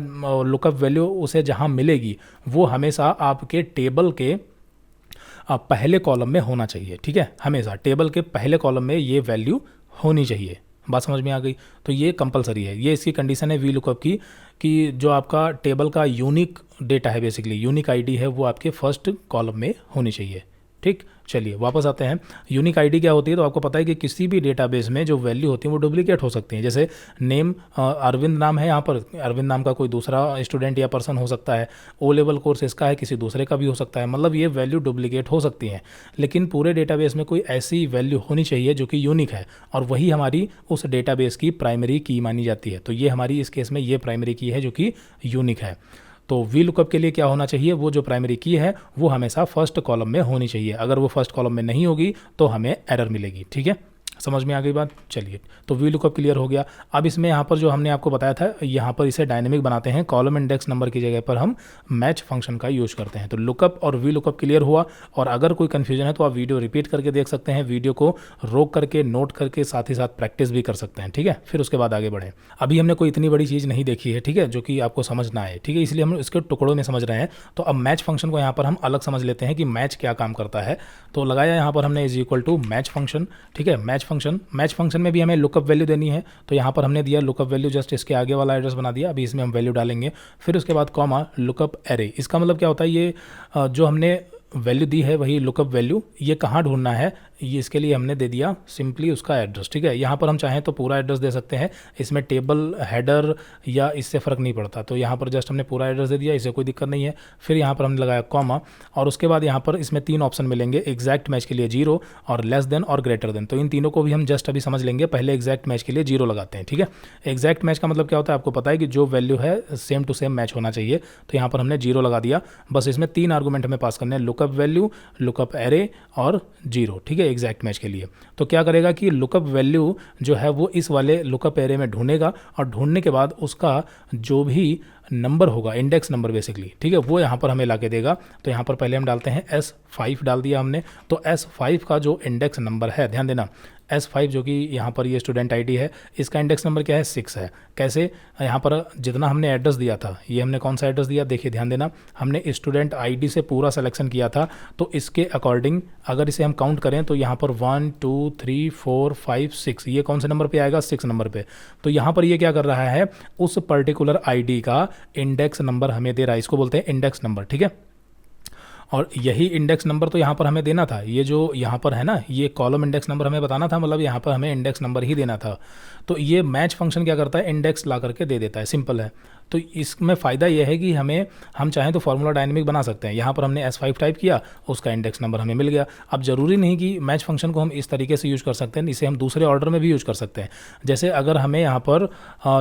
Speaker 1: लुकअप वैल्यू उसे जहाँ मिलेगी वो हमेशा आपके टेबल के पहले कॉलम में होना चाहिए, ठीक है, हमेशा टेबल के पहले कॉलम में ये वैल्यू होनी चाहिए। बात समझ में आ गई। तो ये कंपलसरी है, ये इसकी कंडीशन है वी लुकअप की, कि जो आपका टेबल का यूनिक डेटा है, बेसिकली यूनिक आईडी है, वो आपके फर्स्ट कॉलम में होनी चाहिए। ठीक, चलिए वापस आते हैं। यूनिक आईडी क्या होती है, तो आपको पता है कि किसी भी डेटाबेस में जो वैल्यू होती है वो डुप्लीकेट हो सकती है। जैसे नेम अरविंद नाम है, यहाँ पर अरविंद नाम का कोई दूसरा स्टूडेंट या पर्सन हो सकता है, ओ लेवल कोर्स इसका है, किसी दूसरे का भी हो सकता है, मतलब ये वैल्यू डुप्लीकेट हो सकती है। लेकिन पूरे डेटाबेस में कोई ऐसी वैल्यू होनी चाहिए जो कि यूनिक है, और वही हमारी उस डेटाबेस की प्राइमरी की मानी जाती है। तो ये हमारी इस केस में ये प्राइमरी की है जो कि यूनिक है। तो वी लुकअप के लिए क्या होना चाहिए, वो जो प्राइमरी की है वो हमेशा फर्स्ट कॉलम में होनी चाहिए। अगर वो फर्स्ट कॉलम में नहीं होगी तो हमें एरर मिलेगी। ठीक है, समझ में आ गई बात। चलिए, तो वी लुकअप क्लियर हो गया। अब इसमें यहाँ पर जो हमने आपको बताया था, यहाँ पर इसे डायनेमिक बनाते हैं, कॉलम इंडेक्स नंबर की जगह पर हम मैच फंक्शन का यूज करते हैं। तो लुकअप और वी लुकअप क्लियर हुआ, और अगर कोई कन्फ्यूजन है तो आप वीडियो रिपीट करके देख सकते हैं, वीडियो को रोक करके नोट करके साथ ही साथ प्रैक्टिस भी कर सकते हैं। ठीक है, फिर उसके बाद आगे बढ़ें। अभी हमने कोई इतनी बड़ी चीज़ नहीं देखी है, ठीक है, जो कि आपको समझना है, ठीक है, इसलिए हम इसके टुकड़ों में समझ रहे हैं। तो अब मैच फंक्शन को यहाँ पर हम अलग समझ लेते हैं कि मैच क्या काम करता है। तो लगाया यहाँ पर हमने is equal to match function. ठीक है, मैच फंक्शन में भी हमें लुकअप वैल्यू देनी है, तो यहाँ पर हमने दिया लुकअप वैल्यू, जस्ट इसके आगे वाला एड्रेस बना दिया। अभी इसमें हम वैल्यू डालेंगे, फिर उसके बाद कॉमा लुकअप एरे। इसका मतलब क्या होता है, ये जो हमने वैल्यू दी है वही लुकअप वैल्यू, ये कहाँ ढूंढना है, ये इसके लिए हमने दे दिया सिंपली उसका एड्रेस। ठीक है, यहाँ पर हम चाहें तो पूरा एड्रेस दे सकते हैं, इसमें टेबल हेडर या इससे फ़र्क नहीं पड़ता। तो यहाँ पर जस्ट हमने पूरा एड्रेस दे दिया, इससे कोई दिक्कत नहीं है। फिर यहाँ पर हमने लगाया कॉमा, और उसके बाद यहाँ पर इसमें 3 ऑप्शन मिलेंगे, एग्जैक्ट मैच के लिए 0, और लेस देन और ग्रेटर देन। तो इन तीनों को भी हम जस्ट अभी समझ लेंगे। पहले एग्जैक्ट मैच के लिए 0 लगाते हैं। ठीक है, एग्जैक्ट मैच का मतलब क्या होता है, आपको पता है कि जो वैल्यू है सेम टू सेम मैच होना चाहिए। तो यहाँ पर हमने 0 लगा दिया। बस इसमें 3 आर्गूमेंट हमें पास करने हैं, लुकअप वैल्यू, लुकअप एरे और 0। ठीक है, एग्जैक्ट मैच के लिए। तो क्या करेगा कि लुकअप वैल्यू जो है वो इस वाले लुकअप एरे में ढूंढेगा, और ढूंढने के बाद उसका जो भी नंबर होगा, इंडेक्स नंबर बेसिकली, ठीक है, वो यहाँ पर हमें ला के देगा। तो यहाँ पर पहले हम डालते हैं S5 डाल दिया हमने। तो S5 का जो इंडेक्स नंबर है, ध्यान देना, S5 जो कि यहाँ पर ये स्टूडेंट आईडी है, इसका इंडेक्स नंबर क्या है, 6 है। कैसे, यहाँ पर जितना हमने एड्रेस दिया था, ये हमने कौन सा एड्रेस दिया, देखिए ध्यान देना, हमने स्टूडेंट आईडी से पूरा सिलेक्शन किया था। तो इसके अकॉर्डिंग अगर इसे हम काउंट करें तो यहाँ पर 1 2 3 4 5 6, ये कौन से नंबर पे आएगा, 6 नंबर पे। तो यहाँ पर ये क्या कर रहा है, उस पर्टिकुलर आईडी का इंडेक्स नंबर हमें दे रहा है, इसको बोलते हैं इंडेक्स नंबर। ठीक है, और यही इंडेक्स नंबर तो यहाँ पर हमें देना था, ये जो यहाँ पर है ना, ये कॉलम इंडेक्स नंबर हमें बताना था, मतलब यहाँ पर हमें इंडेक्स नंबर ही देना था। तो ये मैच फंक्शन क्या करता है, इंडेक्स ला करके दे देता है, सिंपल है। तो इसमें फ़ायदा यह है कि हम चाहें तो फार्मूला डायनेमिक बना सकते हैं। यहाँ पर हमने S5 टाइप किया, उसका इंडेक्स नंबर हमें मिल गया। अब ज़रूरी नहीं कि मैच फंक्शन को हम इस तरीके से यूज़ कर सकते हैं, इसे हम दूसरे ऑर्डर में भी यूज़ कर सकते हैं। जैसे अगर हमें यहाँ पर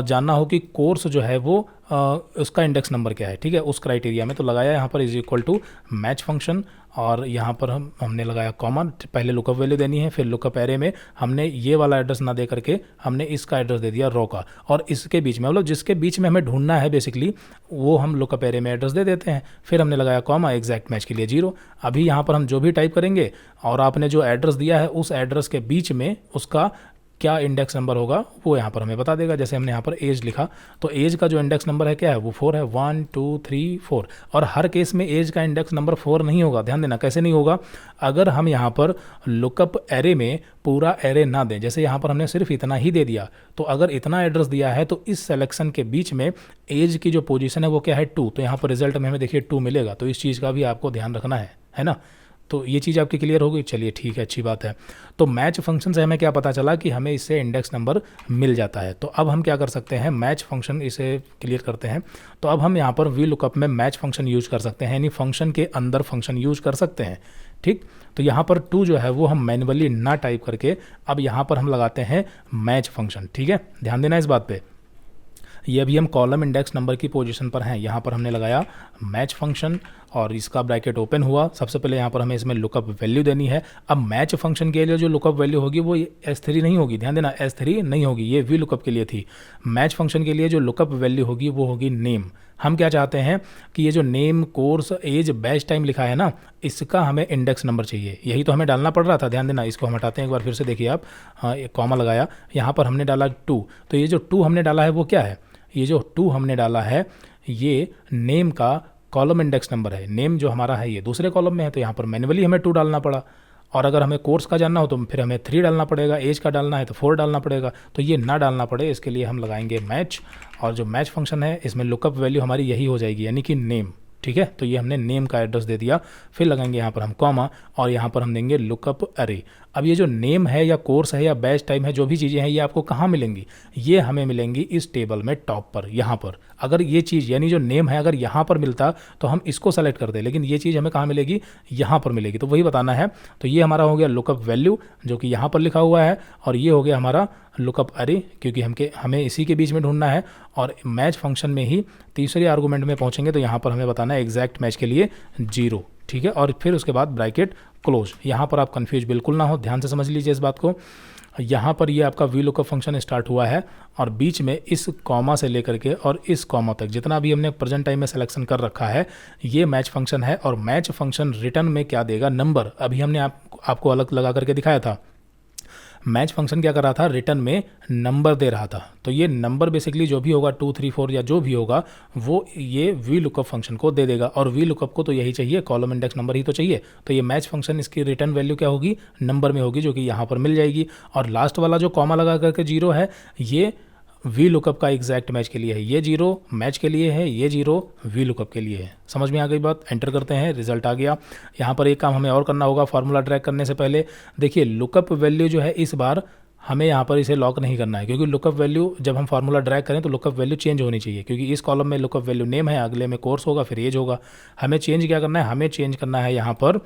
Speaker 1: जानना हो कि कोर्स जो है वो उसका इंडेक्स नंबर क्या है, ठीक है, उस क्राइटेरिया में, तो लगाया यहाँ पर is equal to match function, और यहाँ पर हमने लगाया कॉमा, पहले लुकअप वैल्यू देनी है, फिर लुकअप एरे में हमने ये वाला एड्रेस ना दे करके हमने इसका एड्रेस दे दिया रो का, और इसके बीच में, मतलब जिसके बीच में हमें ढूंढना है बेसिकली, वो हम लुकअप एरे में एड्रेस दे देते हैं। फिर हमने लगाया कॉमा, एग्जैक्ट मैच के लिए 0। अभी यहाँ पर हम जो भी टाइप करेंगे और आपने जो एड्रेस दिया है उस एड्रेस के बीच में उसका क्या इंडेक्स नंबर होगा वो यहाँ पर हमें बता देगा। जैसे हमने यहाँ पर एज लिखा, तो एज का जो इंडेक्स नंबर है क्या है, वो 4 है, 1 2 3 4। और हर केस में एज का इंडेक्स नंबर 4 नहीं होगा, ध्यान देना। कैसे नहीं होगा, अगर हम यहाँ पर लुकअप एरे में पूरा एरे ना दें, जैसे यहाँ पर हमने सिर्फ इतना ही दे दिया, तो अगर इतना एड्रेस दिया है तो इस सिलेक्शन के बीच में एज की जो पोजीशन है वो क्या है, 2। तो यहाँ पर रिजल्ट में हमें देखिए 2 मिलेगा। तो इस चीज़ का भी आपको ध्यान रखना है ना। तो ये चीज़ आपकी क्लियर हो गई। चलिए ठीक है, अच्छी बात है। तो मैच फंक्शन से हमें क्या पता चला कि हमें इससे इंडेक्स नंबर मिल जाता है। तो अब हम क्या कर सकते हैं, मैच फंक्शन इसे क्लियर करते हैं। तो अब हम यहाँ पर वी लुकअप में मैच फंक्शन यूज कर सकते हैं, यानी फंक्शन के अंदर फंक्शन यूज कर सकते हैं। ठीक, तो यहाँ पर 2 जो है वो हम मैन्युअली ना टाइप करके अब यहाँ पर हम लगाते हैं मैच फंक्शन। ठीक है, ध्यान देना इस बात पे। ये अभी हम कॉलम इंडेक्स नंबर की पोजीशन पर हैं। यहाँ पर हमने लगाया मैच फंक्शन और इसका ब्रैकेट ओपन हुआ। सबसे पहले यहाँ पर हमें इसमें लुकअप वैल्यू देनी है। अब मैच फंक्शन के लिए जो लुकअप वैल्यू होगी वो S3 नहीं होगी, ध्यान देना, S3 नहीं होगी, ये वी लुकअप के लिए थी। मैच फंक्शन के लिए जो लुकअप वैल्यू होगी वो होगी नेम। हम क्या चाहते हैं कि ये जो name, course, age, batch time लिखा है ना, इसका हमें इंडेक्स नंबर चाहिए। यही तो हमें डालना पड़ रहा था, ध्यान देना। इसको हम हटाते हैं एक बार फिर से, देखिए आप, हाँ, एक कॉमा लगाया, यहाँ पर हमने डाला 2। तो ये जो 2 हमने डाला है वो क्या है? ये जो 2 हमने डाला है ये नेम का कॉलम इंडेक्स नंबर है। नेम जो हमारा है ये दूसरे कॉलम में है, तो यहाँ पर मैन्युअली हमें 2 डालना पड़ा। और अगर हमें कोर्स का जानना हो तो फिर हमें 3 डालना पड़ेगा, एज का डालना है तो 4 डालना पड़ेगा। तो ये ना डालना पड़े इसके लिए हम लगाएंगे मैच, और जो मैच फंक्शन है इसमें लुकअप वैल्यू हमारी यही हो जाएगी, यानी कि नेम। ठीक है, तो ये हमने नेम का एड्रेस दे दिया। फिर लगाएंगे यहाँ पर हम कॉमा और यहाँ पर हम देंगे लुकअप अरे। अब ये जो नेम है या कोर्स है या बैच टाइम है, जो भी चीज़ें हैं ये आपको कहाँ मिलेंगी? ये हमें मिलेंगी इस टेबल में टॉप पर, यहाँ पर। अगर ये चीज़ यानी जो नेम है अगर यहाँ पर मिलता तो हम इसको सेलेक्ट कर दें, लेकिन ये चीज़ हमें कहाँ मिलेगी? यहाँ पर मिलेगी। तो वही बताना है। तो ये हमारा हो गया लुकअप वैल्यू जो कि यहाँ पर लिखा हुआ है, और ये हो गया हमारा लुकअप अरे, क्योंकि हमें इसी के बीच में ढूंढना है। और मैच फंक्शन में ही तीसरे आर्गूमेंट में पहुँचेंगे तो यहाँ पर हमें बताना है एग्जैक्ट मैच के लिए 0। ठीक है, और फिर उसके बाद ब्रैकेट क्लोज। यहाँ पर आप कंफ्यूज बिल्कुल ना हो, ध्यान से समझ लीजिए इस बात को। यहाँ पर ये आपका वी लुकअप फंक्शन स्टार्ट हुआ है और बीच में इस कॉमा से लेकर के और इस कॉमा तक जितना भी हमने प्रेजेंट टाइम में सिलेक्शन कर रखा है ये मैच फंक्शन है। और मैच फंक्शन रिटर्न में क्या देगा? नंबर। अभी हमने आपको अलग लगा करके दिखाया था। मैच फंक्शन क्या कर रहा था? रिटर्न में नंबर दे रहा था। तो ये नंबर बेसिकली जो भी होगा 2, 3, 4 या जो भी होगा वो ये वी लुकअप फंक्शन को दे देगा। और वी लुकअप को तो यही चाहिए, कॉलम इंडेक्स नंबर ही तो चाहिए। तो ये मैच फंक्शन इसकी रिटर्न वैल्यू क्या होगी? नंबर में होगी, जो कि यहाँ पर मिल जाएगी। और लास्ट वाला जो कॉमा लगा करके 0 है ये वी लुकअप का एग्जैक्ट मैच के लिए है। ये 0 मैच के लिए है, ये 0 वी लुकअप के लिए है। समझ में आ गई बात? एंटर करते हैं, रिजल्ट आ गया। यहाँ पर एक काम हमें और करना होगा फार्मूला ड्रैग करने से पहले। देखिए लुकअप वैल्यू जो है इस बार हमें यहाँ पर इसे लॉक नहीं करना है, क्योंकि लुकअप वैल्यू जब हम फार्मूला ड्रैग करें तो लुकअप वैल्यू चेंज होनी चाहिए, क्योंकि इस कॉलम में लुकअप वैल्यू नेम है, अगले में कोर्स होगा, फिर एज होगा। हमें चेंज क्या करना है? हमें चेंज करना है यहाँ पर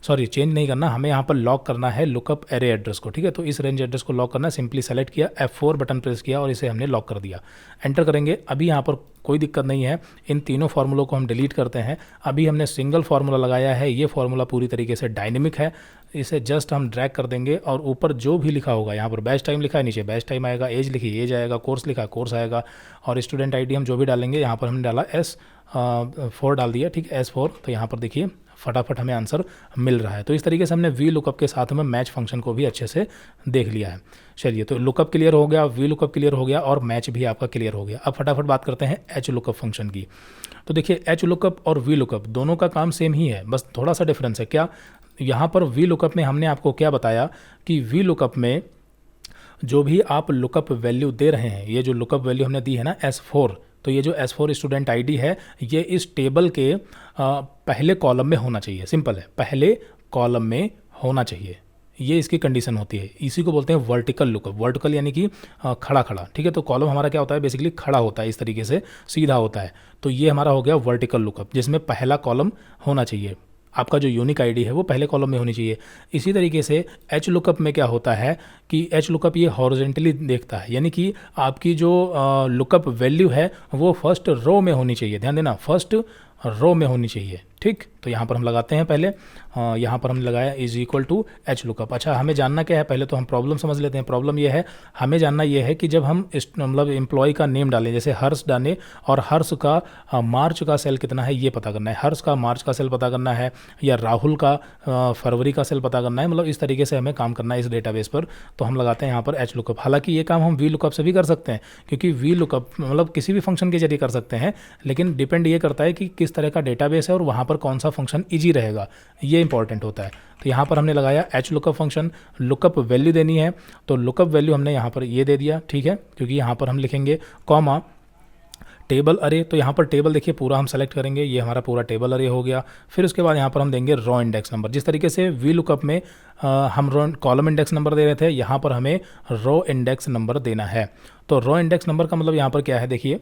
Speaker 1: चेंज नहीं करना, हमें यहाँ पर लॉक करना है लुकअप एरे एड्रेस को। ठीक है, तो इस रेंज एड्रेस को लॉक करना है। सिंपली सेलेक्ट किया, F4 बटन प्रेस किया और इसे हमने लॉक कर दिया। एंटर करेंगे। अभी यहाँ पर कोई दिक्कत नहीं है, इन तीनों फार्मूलों को हम डिलीट करते हैं। अभी हमने सिंगल फार्मूला लगाया है, ये फार्मूला पूरी तरीके से डायनेमिक है। इसे जस्ट हम ड्रैग कर देंगे और ऊपर जो भी लिखा होगा, यहाँ पर बैच टाइम लिखा है, नीचे बैच टाइम आएगा, एज लिखी एज आएगा, कोर्स लिखा कोर्स आएगा, और स्टूडेंट ID हम जो भी डालेंगे, यहाँ पर हमने डाला S4 डाल दिया। ठीक है, S4। तो यहाँ पर देखिए फटाफट हमें आंसर मिल रहा है। तो इस तरीके से हमने वी लुकअप के साथ में मैच फंक्शन को भी अच्छे से देख लिया है। चलिए, तो लुकअप क्लियर हो गया, वी लुकअप क्लियर हो गया और मैच भी आपका क्लियर हो गया। अब फटाफट बात करते हैं एच लुकअप फंक्शन की। तो देखिए एच लुकअप और वी लुकअप दोनों का काम सेम ही है, बस थोड़ा सा डिफरेंस है। क्या? यहाँ पर वी लुकअप में हमने आपको क्या बताया कि वी लुकअप में जो भी आप लुकअप वैल्यू दे रहे हैं, ये जो लुकअप वैल्यू हमने दी है ना S4, तो ये जो S4 स्टूडेंट ID है ये इस टेबल के पहले कॉलम में होना चाहिए। सिंपल है, पहले कॉलम में होना चाहिए, ये इसकी कंडीशन होती है। इसी को बोलते हैं वर्टिकल लुकअप। वर्टिकल यानी कि खड़ा खड़ा। ठीक है, तो कॉलम हमारा क्या होता है? बेसिकली खड़ा होता है, इस तरीके से सीधा होता है। तो ये हमारा हो गया वर्टिकल लुकअप, जिसमें पहला कॉलम होना चाहिए। आपका जो यूनिक ID है वो पहले कॉलम में होनी चाहिए। इसी तरीके से एच लुकअप में क्या होता है कि एच लुकअप ये हॉरिजॉन्टली देखता है, यानी कि आपकी जो लुकअप वैल्यू है वो फर्स्ट रो में होनी चाहिए। ध्यान देना, फर्स्ट रो में होनी चाहिए। ठीक, तो यहाँ पर हम लगाते हैं पहले, यहाँ पर हमने लगाया is equal to H lookup. अच्छा, हमें जानना क्या है? पहले तो हम प्रॉब्लम समझ लेते हैं। प्रॉब्लम ये है, हमें जानना ये है कि जब हम मतलब एम्प्लॉय का नेम डालें, जैसे हर्ष डालें और हर्ष का मार्च का सेल कितना है ये पता करना है, हर्ष का मार्च का सेल पता करना है, या राहुल का फरवरी का सेल पता करना है, मतलब इस तरीके से हमें काम करना है इस डेटाबेस पर। तो हम लगाते हैं यहाँ पर एच लुकअप। हालांकि ये काम हम वी लुकअप से भी कर सकते हैं, क्योंकि वी लुकअप मतलब किसी भी फंक्शन के जरिए कर सकते हैं, लेकिन डिपेंड ये करता है कि किस तरह का डेटाबेस है और वहाँ पर कौन सा फंक्शन इजी रहेगा, ये इंपॉर्टेंट होता है। तो यहाँ पर हमने लगाया H lookup function, lookup value देनी है, तो लुकअप वैल्यू हमने यहाँ पर ये दे दिया। ठीक है, क्योंकि यहाँ पर हम लिखेंगे कॉमा टेबल अरे। तो यहाँ पर टेबल देखिए पूरा हम सेलेक्ट करेंगे, ये हमारा पूरा टेबल अरे हो गया। फिर उसके बाद यहाँ पर हम देंगे रो इंडेक्स नंबर। जिस तरीके से वी लुकअप में हम रो कॉलम इंडेक्स नंबर दे रहे थे, यहाँ पर हमें रो इंडेक्स नंबर देना है। तो रो इंडेक्स नंबर का मतलब यहाँ पर क्या है? देखिए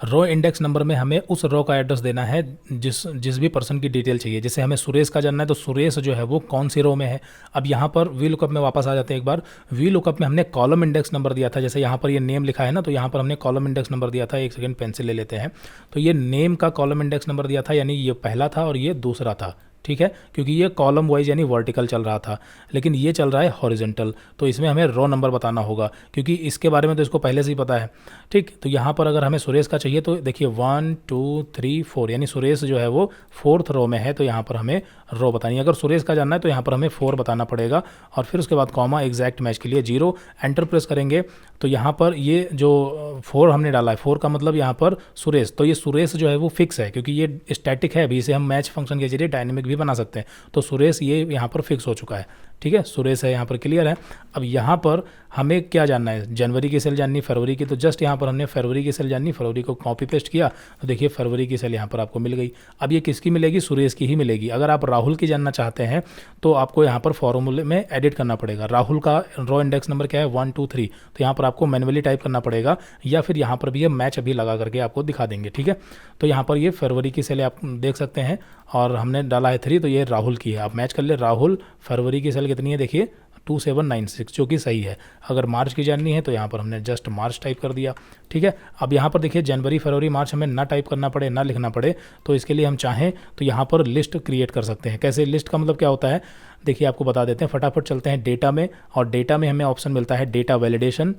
Speaker 1: रो इंडेक्स नंबर में हमें उस रो का एड्रेस देना है जिस भी पर्सन की डिटेल चाहिए। जैसे हमें सुरेश का जानना है तो सुरेश जो है वो कौन सी रो में है। अब यहाँ पर वी लुकअप में वापस आ जाते हैं एक बार। वी लुकअप में हमने कॉलम इंडेक्स नंबर दिया था, जैसे यहाँ पर ये नेम लिखा है ना, तो यहाँ पर हमने कॉलम इंडेक्स नंबर दिया था। एक सेकंड पेंसिल ले लेते हैं। तो ये नेम का कॉलम इंडेक्स नंबर दिया था, यानी ये पहला था और ये दूसरा था, ठीक है, क्योंकि ये कॉलम वाइज यानी वर्टिकल चल रहा था, लेकिन ये चल रहा है हॉरिजेंटल। तो इसमें हमें रो नंबर बताना होगा, क्योंकि इसके बारे में तो इसको पहले से ही पता है, ठीक। तो यहाँ पर अगर हमें सुरेश का चाहिए तो देखिए 1 2 3 4, यानी सुरेश जो है वो 4th रो में है, तो यहाँ पर हमें रो बतानी है। अगर सुरेश का जानना है तो यहाँ पर हमें 4 बताना पड़ेगा, और फिर उसके बाद कॉमा, एग्जैक्ट मैच के लिए 0, एंटर प्रेस करेंगे तो यहाँ पर ये जो 4 हमने डाला है, 4 का मतलब यहाँ पर सुरेश, तो ये सुरेश जो है वो फिक्स है, क्योंकि ये स्टैटिक है। अभी इसे हम मैच फंक्शन के जरिए डायनेमिक भी बना सकते हैं। तो सुरेश ये यहाँ पर फिक्स हो चुका है, ठीक है, सुरेश है यहाँ पर, क्लियर है। अब यहाँ पर हमें क्या जानना है, जनवरी की सेल जाननी, फरवरी की, तो जस्ट यहाँ पर हमने फरवरी की सेल जाननी, फरवरी को कॉपी पेस्ट किया तो देखिए फरवरी की सेल यहाँ पर आपको मिल गई। अब ये किसकी मिलेगी, सुरेश की ही मिलेगी। अगर आप राहुल की जानना चाहते हैं तो आपको यहाँ पर फॉर्मूले में एडिट करना पड़ेगा। राहुल का रो इंडेक्स नंबर क्या है, 1 2 3, तो यहाँ पर आपको मैनुअली टाइप करना पड़ेगा, या फिर यहाँ पर भी ये मैच अभी लगा करके आपको दिखा देंगे, ठीक है। तो यहाँ पर ये फरवरी की सेल आप देख सकते हैं, और हमने डाला है 3, तो ये राहुल की है। आप मैच कर ले, राहुल फरवरी की सेल कितनी है, देखिए 2796, जो कि सही है। अगर मार्च की जाननी है तो यहाँ पर हमने जस्ट मार्च टाइप कर दिया, ठीक है। अब यहाँ पर देखिए जनवरी फरवरी मार्च हमें ना टाइप करना पड़े, ना लिखना पड़े, तो इसके लिए हम चाहें तो यहाँ पर लिस्ट क्रिएट कर सकते हैं। कैसे, लिस्ट का मतलब क्या होता है, देखिए आपको बता देते हैं, फटाफट चलते हैं डेटा में, और डेटा में हमें ऑप्शन मिलता है डेटा वैलिडेशन।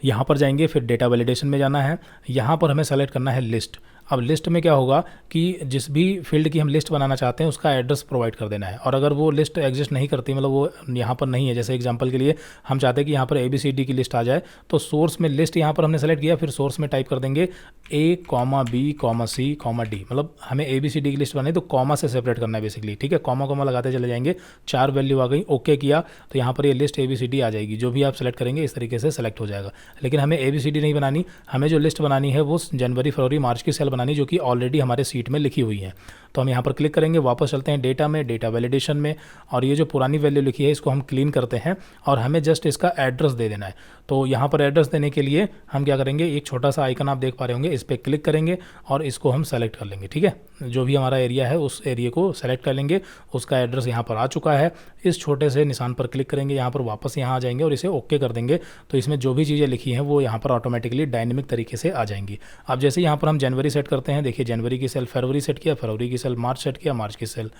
Speaker 1: यहाँ पर जाएंगे, फिर डेटा वैलिडेशन में जाना है, यहाँ पर हमें सेलेक्ट करना है लिस्ट। अब लिस्ट में क्या होगा कि जिस भी फील्ड की हम लिस्ट बनाना चाहते हैं उसका एड्रेस प्रोवाइड कर देना है, और अगर वो लिस्ट एग्जिस्ट नहीं करती, मतलब वो यहाँ पर नहीं है, जैसे एग्जांपल के लिए हम चाहते हैं कि यहाँ पर ABCD की लिस्ट आ जाए, तो सोर्स में लिस्ट यहाँ पर हमने सेलेक्ट किया, फिर सोर्स में टाइप कर देंगे A, B, C, D, मतलब हमें ABCD की लिस्ट बनानी है तो कॉमा से सेपरेट करना है बेसिकली, ठीक है। कॉमा लगाते चले जाएंगे, 4 वैल्यू आ गई, ओके किया तो यहाँ पर ये लिस्ट ABCD आ जाएगी। जो भी आप सेलेक्ट करेंगे इस तरीके से सेलेक्ट हो जाएगा, लेकिन हमें ABCD नहीं बनानी, हमें जो लिस्ट बनानी है वो जनवरी फरवरी मार्च की सेल बनानी, जो कि ऑलरेडी हमारे सीट में लिखी हुई है। तो हम यहाँ पर क्लिक करेंगे, वापस चलते हैं डेटा में, डेटा वैलिडेशन में, और ये जो पुरानी वैल्यू लिखी है इसको हम क्लीन करते हैं, और हमें जस्ट इसका एड्रेस दे देना है। तो यहाँ पर एड्रेस देने के लिए हम क्या करेंगे, एक छोटा सा आइकन आप देख पा रहे होंगे, इस पर क्लिक करेंगे और इसको हम सेलेक्ट कर लेंगे, ठीक है। जो भी हमारा एरिया है उस एरिया को सेलेक्ट कर लेंगे, उसका एड्रेस यहाँ पर आ चुका है। इस छोटे से निशान पर क्लिक करेंगे, यहाँ पर वापस यहाँ आ जाएंगे और इसे ओके कर देंगे, तो इसमें जो भी चीज़ें लिखी हैं वो यहाँ पर ऑटोमेटिकली डायनेमिक तरीके से आ जाएंगी। अब जैसे यहाँ पर हम जनवरी सेट करते हैं, देखिए जनवरी की सेल फरवरी सेट किया, फरवरी की सेल मार्च सेट किया, मार्च की सेल,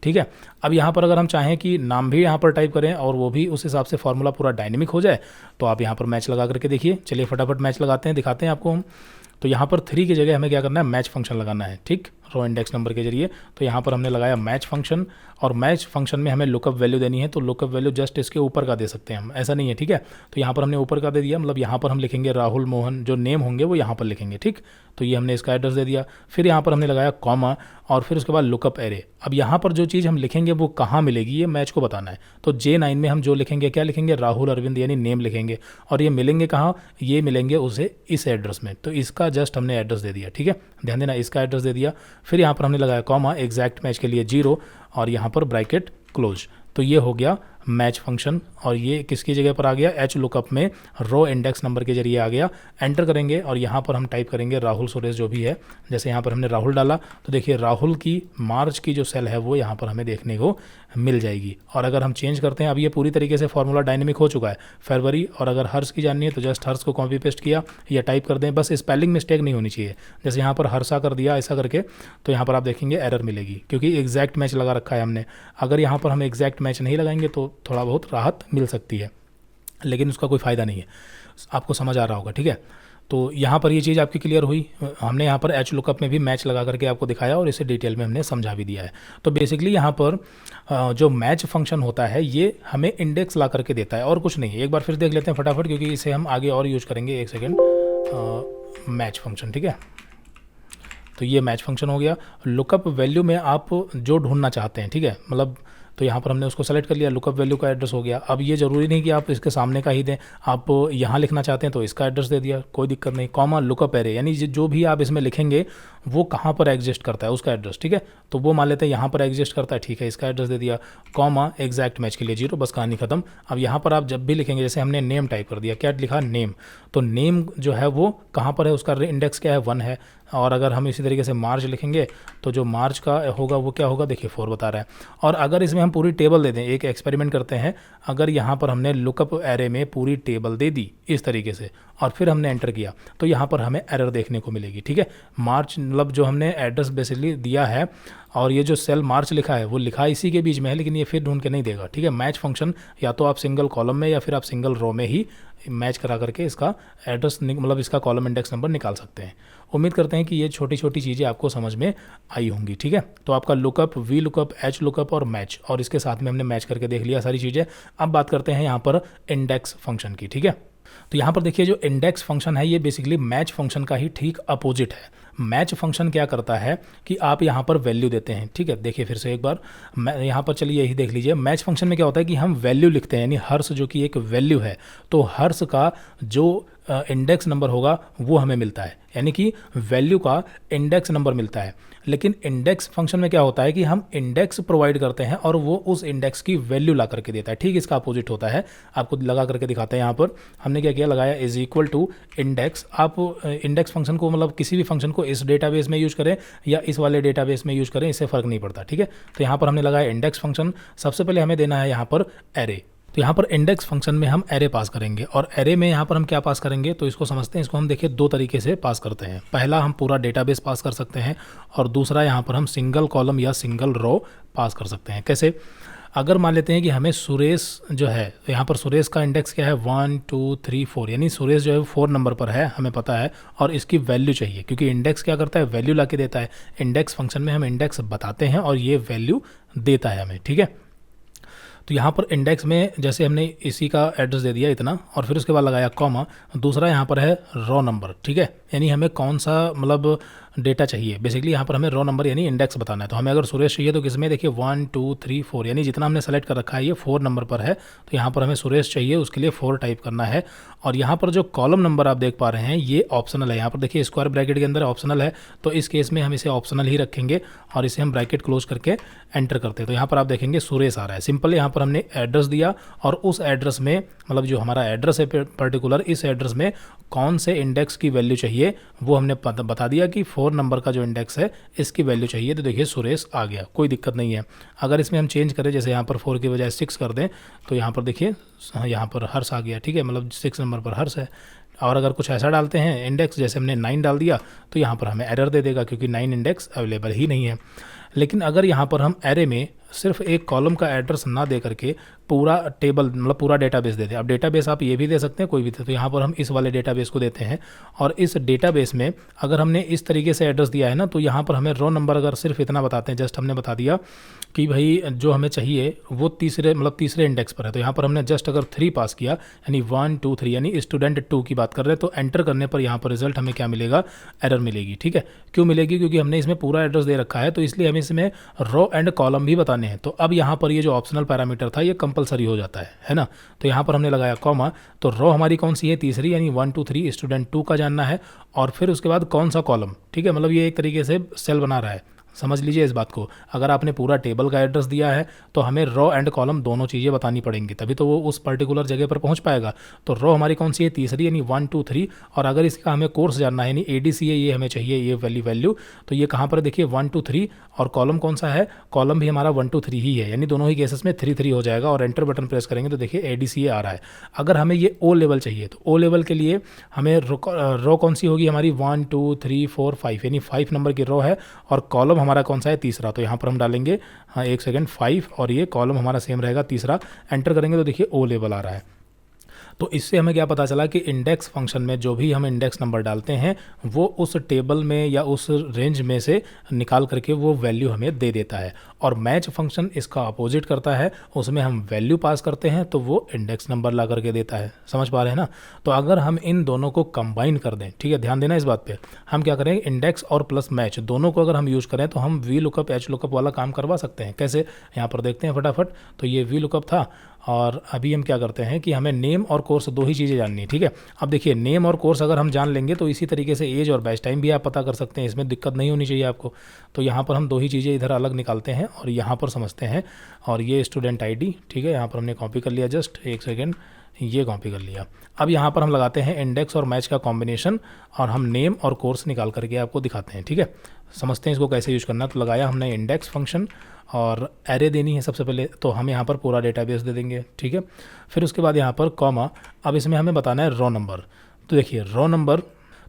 Speaker 1: ठीक है। अब यहाँ पर अगर हम चाहें कि नाम भी यहाँ पर टाइप करें और वो भी उस हिसाब से फॉर्मूला पूरा डायनेमिक हो जाए, तो आप यहाँ पर मैच लगा करके देखिए। चलिए फटाफट मैच लगाते हैं, दिखाते हैं आपको हम। तो यहाँ पर 3 की जगह हमें क्या करना है, मैच फंक्शन लगाना है, ठीक, रो इंडेक्स नंबर के जरिए। तो यहाँ पर हमने लगाया मैच फंक्शन, और मैच फंक्शन में हमें लुकअप वैल्यू देनी है, तो लुकअप वैल्यू जस्ट इसके ऊपर का दे सकते हैं हम, ऐसा नहीं है, ठीक है। तो यहाँ पर हमने ऊपर का दे दिया, मतलब यहाँ पर हम लिखेंगे राहुल मोहन, जो नेम होंगे वो यहाँ पर लिखेंगे, ठीक। तो ये हमने इसका एड्रेस दे दिया, फिर यहाँ पर हमने लगाया कॉमा, और फिर उसके बाद लुकअप एरे। अब यहाँ पर जो चीज़ हम लिखेंगे वो कहाँ मिलेगी, ये मैच को बताना है। तो J9 में हम जो लिखेंगे, क्या लिखेंगे, राहुल अरविंद यानी नेम लिखेंगे, और ये मिलेंगे कहाँ, ये मिलेंगे उसे इस एड्रेस में। तो इसका जस्ट हमने एड्रेस दे दिया, ठीक है, ध्यान देना, इसका एड्रेस दे दिया। फिर यहाँ पर हमने लगाया कॉमा, एग्जैक्ट मैच के लिए 0, और यहाँ पर ब्रैकेट क्लोज। तो ये हो गया मैच फंक्शन, और ये किसकी जगह पर आ गया, एच लुकअप में रो इंडेक्स नंबर के जरिए आ गया। एंटर करेंगे और यहाँ पर हम टाइप करेंगे राहुल सुरेश जो भी है, जैसे यहाँ पर हमने राहुल डाला तो देखिए राहुल की मार्च की जो सेल है वो यहाँ पर हमें देखने को मिल जाएगी। और अगर हम चेंज करते हैं, अब ये पूरी तरीके से फॉर्मूला डायनेमिक हो चुका है फरवरी, और अगर हर्ष की जाननी है तो जस्ट हर्ष को कॉपी पेस्ट किया या टाइप कर दें, बस स्पेलिंग मिस्टेक नहीं होनी चाहिए। जैसे यहाँ पर हर्षा कर दिया ऐसा करके, तो यहाँ पर आप देखेंगे एरर मिलेगी, क्योंकि एग्जैक्ट मैच लगा रखा है हमने। अगर यहाँ पर हम एग्जैक्ट मैच नहीं लगाएंगे तो थोड़ा बहुत राहत मिल सकती है, लेकिन उसका कोई फ़ायदा नहीं है, आपको समझ आ रहा होगा, ठीक है। तो यहाँ पर ये चीज़ आपकी क्लियर हुई। हमने यहाँ पर एच लुकअप में भी मैच लगा करके आपको दिखाया, और इसे डिटेल में हमने समझा भी दिया है। तो बेसिकली यहाँ पर जो मैच फंक्शन होता है ये हमें इंडेक्स ला करके देता है, और कुछ नहीं है। एक बार फिर देख लेते हैं फटाफट, क्योंकि इसे हम आगे और यूज करेंगे। एक सेकेंड, मैच फंक्शन, ठीक है। तो ये मैच फंक्शन हो गया। लुकअप वैल्यू में आप जो ढूंढना चाहते हैं, ठीक है, मतलब तो यहाँ पर हमने उसको सेलेक्ट कर लिया, लुकअप वैल्यू का एड्रेस हो गया। अब ये ज़रूरी नहीं कि आप इसके सामने का ही दें, आप यहाँ लिखना चाहते हैं तो इसका एड्रेस दे दिया, कोई दिक्कत नहीं। कॉमा लुकअप एरे, यानी जो भी आप इसमें लिखेंगे वो कहाँ पर एग्जिस्ट करता है उसका एड्रेस, ठीक है। तो वो मान लेते हैं यहाँ पर एग्जिस्ट करता है, ठीक है, इसका एड्रेस दे दिया। कॉमा एग्जैक्ट मैच के लिए 0, बस कहानी खत्म। अब यहाँ पर आप जब भी लिखेंगे, जैसे हमने नेम टाइप कर दिया, क्या लिखा, नेम, तो नेम जो है वो कहाँ पर है, उसका इंडेक्स क्या है, 1 है। और अगर हम इसी तरीके से मार्च लिखेंगे तो जो मार्च का होगा वो क्या होगा, देखिए 4 बता रहा है। और अगर इसमें हम पूरी टेबल दे दें, एक एक्सपेरिमेंट करते हैं, अगर यहाँ पर हमने लुकअप एरे में पूरी टेबल दे दी इस तरीके से और फिर हमने एंटर किया तो यहाँ पर हमें एरर देखने को मिलेगी, ठीक है। मार्च मतलब जो हमने एड्रेस बेसिकली दिया है और ये जो सेल मार्च लिखा है वो लिखा इसी के बीच में है, लेकिन ये फिर ढूंढ के नहीं देगा, ठीक है। मैच फंक्शन या तो आप सिंगल कॉलम में या फिर आप सिंगल रो में ही मैच करा करके इसका एड्रेस मतलब इसका कॉलम इंडेक्स नंबर निकाल सकते हैं। उम्मीद करते हैं कि ये छोटी छोटी चीज़ें आपको समझ में आई होंगी, ठीक है। तो आपका lookup, we lookup, H lookup और मैच, और इसके साथ में हमने मैच करके देख लिया सारी चीज़ें। अब बात करते हैं यहाँ पर इंडेक्स फंक्शन की, ठीक है। तो यहाँ पर देखिए जो इंडेक्स फंक्शन है ये बेसिकली मैच फंक्शन का ही ठीक अपोजिट है। मैच फंक्शन क्या करता है कि आप यहाँ पर वैल्यू देते हैं, ठीक है। देखिए फिर से एक बार, यहाँ पर चलिए यही देख लीजिए। मैच फंक्शन में क्या होता है कि हम वैल्यू लिखते हैं, यानी हर्ष जो कि एक वैल्यू है, तो हर्ष का जो इंडेक्स नंबर होगा वो हमें मिलता है, यानी कि वैल्यू का इंडेक्स नंबर मिलता है। लेकिन इंडेक्स फंक्शन में क्या होता है कि हम इंडेक्स प्रोवाइड करते हैं और वो उस इंडेक्स की वैल्यू ला करके देता है, ठीक इसका अपोजिट होता है। आपको लगा करके दिखाते हैं। यहाँ पर हमने क्या किया, लगाया इज इक्वल टू इंडेक्स। आप इंडेक्स फंक्शन को मतलब किसी भी फंक्शन को इस डेटाबेस में यूज करें या इस वाले डेटाबेस में यूज करें, इससे फ़र्क नहीं पड़ता, ठीक है। तो यहाँ पर हमने लगाया इंडेक्स फंक्शन। सबसे पहले हमें देना है यहाँ पर एरे। तो यहाँ पर इंडेक्स फंक्शन में हम एरे पास करेंगे और एरे में यहाँ पर हम क्या पास करेंगे, तो इसको समझते हैं। इसको हम देखिए 2 तरीके से पास करते हैं। पहला हम पूरा डेटाबेस पास कर सकते हैं और दूसरा यहाँ पर हम सिंगल कॉलम या सिंगल रो पास कर सकते हैं। कैसे, अगर मान लेते हैं कि हमें सुरेश जो है, तो यहाँ पर सुरेश का इंडेक्स क्या है, 1 2 3 4, यानी सुरेश जो है 4 नंबर पर है, हमें पता है, और इसकी वैल्यू चाहिए, क्योंकि इंडेक्स क्या करता है, वैल्यू ला के देता है। इंडेक्स फंक्शन में हम इंडेक्स बताते हैं और ये वैल्यू देता है हमें, ठीक है। तो यहाँ पर इंडेक्स में जैसे हमने इसी का एड्रेस दे दिया इतना, और फिर उसके बाद लगाया कॉमा। दूसरा यहाँ पर है रो नंबर, ठीक है, यानी हमें कौन सा मतलब डेटा चाहिए। बेसिकली यहाँ पर हमें रो नंबर यानी इंडेक्स बताना है। तो हमें अगर सुरेश चाहिए तो किसमें, देखिए 1 2 3 4, यानी जितना हमने सेलेक्ट कर रखा है ये 4 नंबर पर है, तो यहाँ पर हमें सुरेश चाहिए, उसके लिए 4 टाइप करना है। और यहाँ पर जो कॉलम नंबर आप देख पा रहे हैं ये ऑप्शनल है। यहाँ पर देखिए स्क्वायर ब्रैकेट के अंदर ऑप्शनल है, तो इस केस में हम इसे ऑप्शनल ही रखेंगे और इसे हम ब्रैकेट क्लोज करके एंटर करते हैं। तो यहाँ पर आप देखेंगे सुरेश आ रहा है। सिंपल यहाँ पर हमने एड्रेस दिया और उस एड्रेस में मतलब जो हमारा एड्रेस है पर्टिकुलर, इस एड्रेस में कौन से इंडेक्स की वैल्यू चाहिए वो हमने बता दिया कि 4 नंबर का जो इंडेक्स है इसकी वैल्यू चाहिए। तो देखिए सुरेश आ गया, कोई दिक्कत नहीं है। अगर इसमें हम चेंज करें, जैसे यहाँ पर 4 की बजाय 6 कर दें, तो यहाँ पर देखिए यहाँ पर हर्ष आ गया, ठीक है, मतलब 6 नंबर पर हर्ष है। और अगर कुछ ऐसा डालते हैं इंडेक्स, जैसे हमने 9 डाल दिया, तो यहाँ पर हमें एरर दे देगा क्योंकि 9 इंडेक्स अवेलेबल ही नहीं है। लेकिन अगर यहाँ पर हम एरे में सिर्फ एक कॉलम का एड्रेस ना दे करके पूरा टेबल मतलब पूरा डेटाबेस दे दें, अब डेटाबेस आप ये भी दे सकते हैं कोई भी, तो यहाँ पर हम इस वाले डेटाबेस को देते हैं और इस डेटाबेस में अगर हमने इस तरीके से एड्रेस दिया है ना, तो यहाँ पर हमें रो नंबर अगर सिर्फ इतना बताते हैं, जस्ट हमने बता दिया कि भाई जो हमें चाहिए वो तीसरे इंडेक्स पर है, तो यहाँ पर हमने जस्ट अगर 3 पास किया, यानी 1 2 3, यानी स्टूडेंट 2 की बात कर रहे हैं, तो एंटर करने पर यहाँ पर रिजल्ट हमें क्या मिलेगा, एरर मिलेगी, ठीक है। क्यों मिलेगी, क्योंकि हमने इसमें पूरा एड्रेस दे रखा है, तो इसलिए हमें इसमें रो एंड कॉलम भी बताने हैं। तो अब यहाँ पर ये जो ऑप्शनल पैरामीटर था ये कंपलसरी हो जाता है ना। तो यहाँ पर हमने लगाया कॉमा, तो रो हमारी कौन सी है, तीसरी, यानी 1 2 3 स्टूडेंट 2 का जानना है, और फिर उसके बाद कौन सा कॉलम, ठीक है, मतलब ये एक तरीके से सेल बना रहा है। समझ लीजिए इस बात को, अगर आपने पूरा टेबल का एड्रेस दिया है तो हमें रो एंड कॉलम दोनों चीज़ें बतानी पड़ेंगी, तभी तो वो उस पर्टिकुलर जगह पर पहुंच पाएगा। तो रो हमारी कौन सी है, तीसरी, यानी 1 2 3, और अगर इसका हमें कोर्स जानना है यानी ADCA ये हमें चाहिए, ये वैल्यू, तो ये कहाँ पर देखिए 1 2 3, और कॉलम कौन सा है, कॉलम भी हमारा 1 2 3 ही है, यानी दोनों ही केसेस में 3 3 हो जाएगा। और एंटर बटन प्रेस करेंगे तो देखिए ADCA आ रहा है। अगर हमें ये O लेवल चाहिए तो O लेवल के लिए हमें रो कौन सी होगी हमारी, 1 2 3 4 5, यानी 5 नंबर की रो है, और कॉलम हमारा कौन सा है, तीसरा। तो यहाँ पर हम डालेंगे, हाँ एक सेकंड, 5, और ये कॉलम हमारा सेम रहेगा तीसरा। एंटर करेंगे तो देखिए O लेवल आ रहा है। तो इससे हमें क्या पता चला कि इंडेक्स फंक्शन में जो भी हम इंडेक्स नंबर डालते हैं वो उस टेबल में या उस रेंज में से निकाल करके वो वैल्यू हमें दे देता है। और मैच फंक्शन इसका अपोजिट करता है, उसमें हम वैल्यू पास करते हैं तो वो इंडेक्स नंबर ला करके देता है। समझ पा रहे हैं ना? तो अगर हम इन दोनों को कंबाइन कर दें, ठीक है, ध्यान देना इस बात पे, हम क्या करेंगे, इंडेक्स और प्लस मैच दोनों को अगर हम यूज़ करें तो हम वी लुकअप एच लुकअप वाला काम करवा सकते हैं। कैसे, यहाँ पर देखते हैं फटाफट। तो ये वी लुकअप था और अभी हम क्या करते हैं कि हमें नेम और कोर्स दो ही चीज़ें जाननी है, ठीक है। अब देखिए, नेम और कोर्स अगर हम जान लेंगे तो इसी तरीके से एज और बैच टाइम भी आप पता कर सकते हैं, इसमें दिक्कत नहीं होनी चाहिए आपको। तो यहाँ पर हम दो ही चीज़ें इधर अलग निकालते हैं और यहाँ पर समझते हैं। और ये स्टूडेंट आईडी, ठीक है, यहाँ पर हमने कॉपी कर लिया, जस्ट एक सेकेंड, ये कॉपी कर लिया। अब यहाँ पर हम लगाते हैं इंडेक्स और मैच का कॉम्बिनेशन और हम नेम और कोर्स निकाल करके आपको दिखाते हैं, ठीक है। समझते हैं इसको कैसे यूज़ करना। तो लगाया हमने इंडेक्स फंक्शन और एरे देनी है सबसे पहले, तो हम यहाँ पर पूरा डेटाबेस दे देंगे, ठीक है। फिर उसके बाद यहाँ पर कॉमा, अब इसमें हमें बताना है रो नंबर। तो देखिए रो नंबर,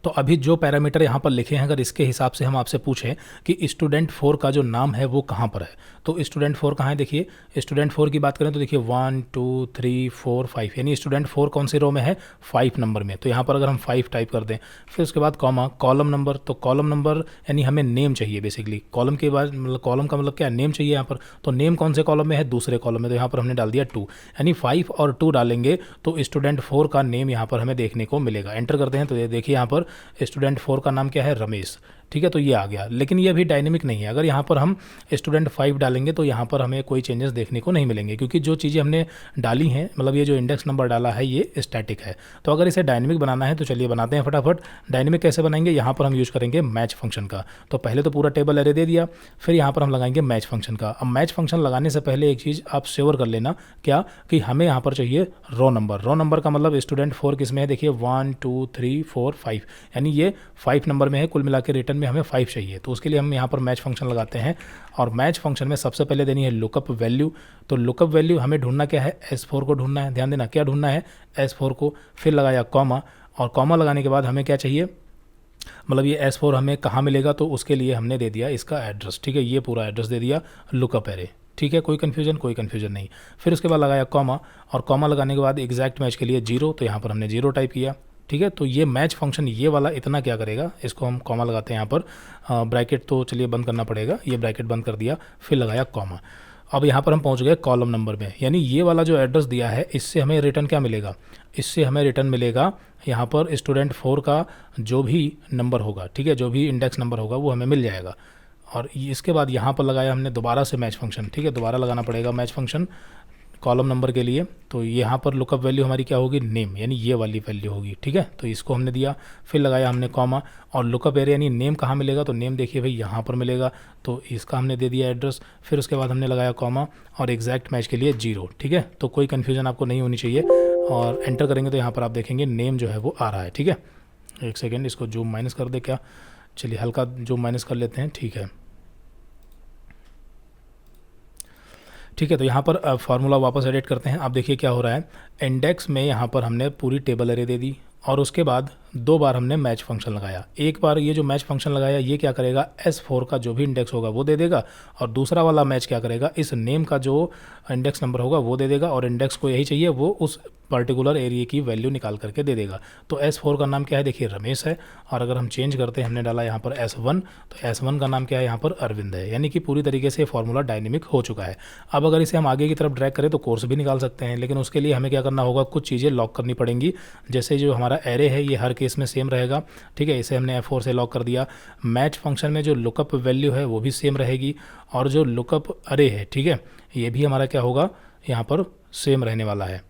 Speaker 1: तो अभी जो पैरामीटर यहाँ पर लिखे हैं अगर इसके हिसाब से हम आपसे पूछें कि स्टूडेंट 4 का जो नाम है वो कहाँ पर है, तो स्टूडेंट 4 कहाँ है, देखिए स्टूडेंट 4 की बात करें तो देखिए 1 2 3 4 5, यानी स्टूडेंट 4 कौन सी रो में है, 5 नंबर में। तो यहाँ पर अगर हम 5 टाइप कर दें, फिर उसके बाद कॉमा, कॉलम नंबर, तो कॉलम नंबर यानी हमें नेम चाहिए बेसिकली। कॉलम के बाद मतलब कॉलम का मतलब क्या है, नेम चाहिए यहाँ पर। तो नेम कौन से कॉलम में है, दूसरे कॉलम में, तो यहाँ पर हमने डाल दिया 2, यानी 5 और 2 डालेंगे तो स्टूडेंट 4 का नेम यहाँ पर हमें देखने को मिलेगा। एंटर करते हैं तो ये देखिए यहाँ पर स्टूडेंट 4 का नाम क्या है, रमेश, ठीक है। तो ये आ गया, लेकिन ये अभी डायनेमिक नहीं है। अगर यहाँ पर हम स्टूडेंट 5 डालेंगे तो यहाँ पर हमें कोई चेंजेस देखने को नहीं मिलेंगे, क्योंकि जो चीज़ें हमने डाली हैं, मतलब ये जो इंडेक्स नंबर डाला है ये स्टैटिक है। तो अगर इसे डायनेमिक बनाना है तो चलिए बनाते हैं फटाफट। डायनेमिक कैसे बनाएंगे, यहाँ पर हम यूज़ करेंगे मैच फंक्शन का। तो पहले तो पूरा टेबल एरे दे दिया, फिर यहाँ पर हम लगाएंगे मैच फंक्शन का। अब मैच फंक्शन लगाने से पहले एक चीज़ आप श्योर कर लेना, क्या, कि हमें यहाँ पर चाहिए रो नंबर। रो नंबर का मतलब स्टूडेंट 4 किस में है, देखिए 1 2 3 4 5, यानी ये 5 नंबर में है, कुल मिला के रिटर्न में हमें 5 चाहिए। तो उसके लिए हम यहाँ पर मैच फंक्शन लगाते हैं और मैच फंक्शन में सबसे पहले देनी है लुकअप वैल्यू। तो लुकअप वैल्यू हमें ढूंढना क्या है, S4 को ढूंढना है। ध्यान देना क्या ढूंढना है, S4 को। फिर लगाया कॉमा, और कॉमा लगाने के बाद हमें क्या चाहिए, मतलब ये S4 हमें कहाँ मिलेगा, तो उसके लिए हमने दे दिया इसका एड्रेस, ठीक है। ये पूरा एड्रेस दे दिया लुकअप एरे, ठीक है। कोई कन्फ्यूजन नहीं। फिर उसके बाद लगाया कॉमा, और कॉमा लगाने के बाद एग्जैक्ट मैच के लिए 0, तो यहाँ पर हमने 0 टाइप किया, ठीक है। तो ये मैच फंक्शन ये वाला इतना क्या करेगा, इसको हम कॉमा लगाते हैं यहाँ पर, ब्रैकेट तो चलिए बंद करना पड़ेगा, ये ब्रैकेट बंद कर दिया, फिर लगाया कॉमा। अब यहाँ पर हम पहुँच गए कॉलम नंबर में, यानी ये वाला जो एड्रेस दिया है इससे हमें रिटर्न क्या मिलेगा, इससे हमें रिटर्न मिलेगा यहाँ पर स्टूडेंट 4 का जो भी नंबर होगा, ठीक है, जो भी इंडेक्स नंबर होगा वो हमें मिल जाएगा। और इसके बाद यहाँ पर लगाया हमने दोबारा से मैच फंक्शन, ठीक है, दोबारा लगाना पड़ेगा मैच फंक्शन कॉलम नंबर के लिए। तो यहाँ पर लुकअप वैल्यू हमारी क्या होगी, नेम, यानी ये वाली वैल्यू होगी, ठीक है। तो इसको हमने दिया, फिर लगाया हमने कॉमा, और लुकअप एरिया यानी नेम कहाँ मिलेगा, तो नेम देखिए भाई यहाँ पर मिलेगा, तो इसका हमने दे दिया एड्रेस। फिर उसके बाद हमने लगाया कॉमा और एग्जैक्ट मैच के लिए 0, ठीक है। तो कोई कन्फ्यूजन आपको नहीं होनी चाहिए। और एंटर करेंगे तो यहाँ पर आप देखेंगे नेम जो है वो आ रहा है, ठीक है। एक सेकेंड, इसको जूम माइनस कर दे क्या, चलिए हल्का जूम माइनस कर लेते हैं, ठीक है। ठीक है, तो यहाँ पर फार्मूला वापस एडिट करते हैं। आप देखिए क्या हो रहा है, इंडेक्स में यहाँ पर हमने पूरी टेबल एरे दे दी और उसके बाद 2 बार हमने मैच फंक्शन लगाया। एक बार ये जो मैच फंक्शन लगाया ये क्या करेगा, S4 का जो भी इंडेक्स होगा वो दे देगा, और दूसरा वाला मैच क्या करेगा, इस नेम का जो इंडेक्स नंबर होगा वो दे देगा, और इंडेक्स को यही चाहिए, वो उस पर्टिकुलर एरिया की वैल्यू निकाल करके दे देगा। तो S4 का नाम क्या है, देखिए रमेश है, और अगर हम चेंज करते हैं, हमने डाला यहाँ पर S1, तो S1 का नाम क्या है, यहाँ पर अरविंद है, यानी कि पूरी तरीके से फार्मूला डायनेमिक हो चुका है। अब अगर इसे हम आगे की तरफ ड्रैग करें तो कोर्स भी निकाल सकते हैं, लेकिन उसके लिए हमें क्या करना होगा, कुछ चीज़ें लॉक करनी पड़ेंगी। जैसे जो हमारा एरे है ये हर केस में सेम रहेगा, ठीक है, इसे हमने F4 से लॉक कर दिया। मैच फंक्शन में जो लुकअप वैल्यू है वो भी सेम रहेगी, और जो लुकअप अरे है, ठीक है, ये भी हमारा क्या होगा, यहाँ पर सेम रहने वाला है।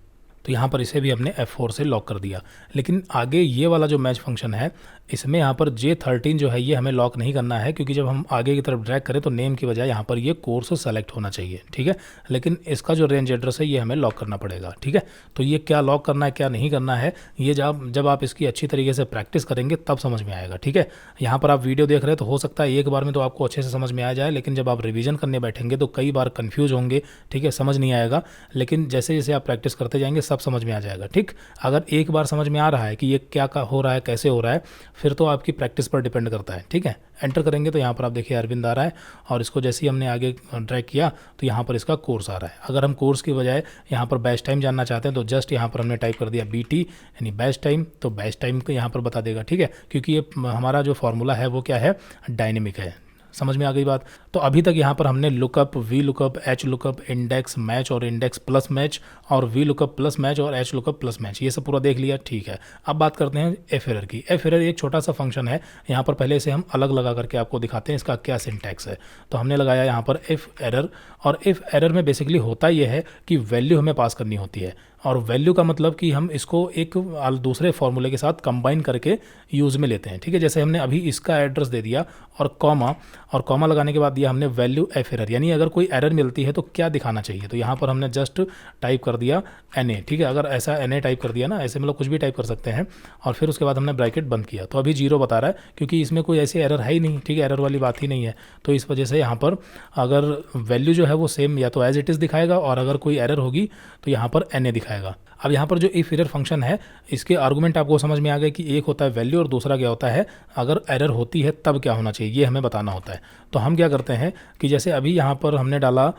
Speaker 1: तो यहाँ पर इसे भी हमने F4 से लॉक कर दिया। लेकिन आगे ये वाला जो मैच फंक्शन है इसमें यहाँ पर J13 जो है ये हमें लॉक नहीं करना है, क्योंकि जब हम आगे की तरफ ड्रैग करें तो नेम की बजाय यहाँ पर ये कोर्स सेलेक्ट होना चाहिए, ठीक है। लेकिन इसका जो रेंज एड्रेस है ये हमें लॉक करना पड़ेगा, ठीक है। तो ये क्या लॉक करना है क्या नहीं करना है, ये जब आप इसकी अच्छी तरीके से प्रैक्टिस करेंगे तब समझ में आएगा, ठीक है। यहाँ पर आप वीडियो देख रहे हैं तो हो सकता है एक बार में तो आपको अच्छे से समझ में आ जाए, लेकिन जब आप रिविजन करने बैठेंगे तो कई बार कन्फ्यूज होंगे, ठीक है, समझ नहीं आएगा। लेकिन जैसे जैसे आप प्रैक्टिस करते जाएंगे सब समझ में आ जाएगा। ठीक, अगर एक बार समझ में आ रहा है कि ये क्या हो रहा है, कैसे हो रहा है, फिर तो आपकी प्रैक्टिस पर डिपेंड करता है। ठीक है, एंटर करेंगे तो यहाँ पर आप देखिए अरविंद आ रहा है, और इसको जैसे ही हमने आगे ड्रैग किया तो यहाँ पर इसका कोर्स आ रहा है। अगर हम कोर्स की बजाय यहाँ पर बैच टाइम जानना चाहते हैं तो जस्ट यहाँ पर हमने टाइप कर दिया BT यानी बैच टाइम, तो बैच टाइम को यहाँ पर बता देगा। ठीक है, क्योंकि ये हमारा जो फॉर्मूला है वो क्या है, डायनेमिक है। समझ में आ गई बात। तो अभी तक यहाँ पर हमने lookup, we lookup, H lookup, index match और इंडेक्स प्लस मैच, और वी लुकअप प्लस मैच और एच लुकअप प्लस मैच, ये सब पूरा देख लिया। ठीक है, अब बात करते हैं एफ एरर की। एफ एरर एक छोटा सा फंक्शन है, यहाँ पर पहले से हम अलग लगा करके आपको दिखाते हैं इसका क्या सिंटैक्स है। तो हमने लगाया यहाँ पर एफ एरर, और एफ एरर में बेसिकली होता यह है कि वैल्यू हमें पास करनी होती है, और वैल्यू का मतलब कि हम इसको एक दूसरे फॉर्मूले के साथ कंबाइन करके यूज़ में लेते हैं। ठीक है, जैसे हमने अभी इसका एड्रेस दे दिया और कॉमा लगाने के बाद दिया हमने वैल्यू एफ एरर, यानी अगर कोई एरर मिलती है तो क्या दिखाना चाहिए। तो यहाँ पर हमने जस्ट टाइप कर दिया NA। ठीक है, अगर ऐसा NA टाइप कर दिया ना, ऐसे मतलब कुछ भी टाइप कर सकते हैं, और फिर उसके बाद हमने ब्रैकेट बंद किया तो अभी 0 बता रहा है, क्योंकि इसमें कोई ऐसी एरर है ही नहीं। ठीक है, एरर वाली बात ही नहीं है। तो इस वजह से यहाँ पर अगर वैल्यू जो है वो सेम या तो एज इट इज़ दिखाएगा, और अगर कोई एरर होगी तो यहाँ पर NA दिखाएगा। अब यहाँ पर जो इफ एरर फंक्शन है, इसके आर्गूमेंट आपको समझ में आ गए कि एक होता है वैल्यू और दूसरा क्या होता है, अगर एरर होती है तब क्या होना चाहिए, ये हमें बताना होता है। तो हम क्या करते हैं कि जैसे अभी यहाँ पर हमने डाला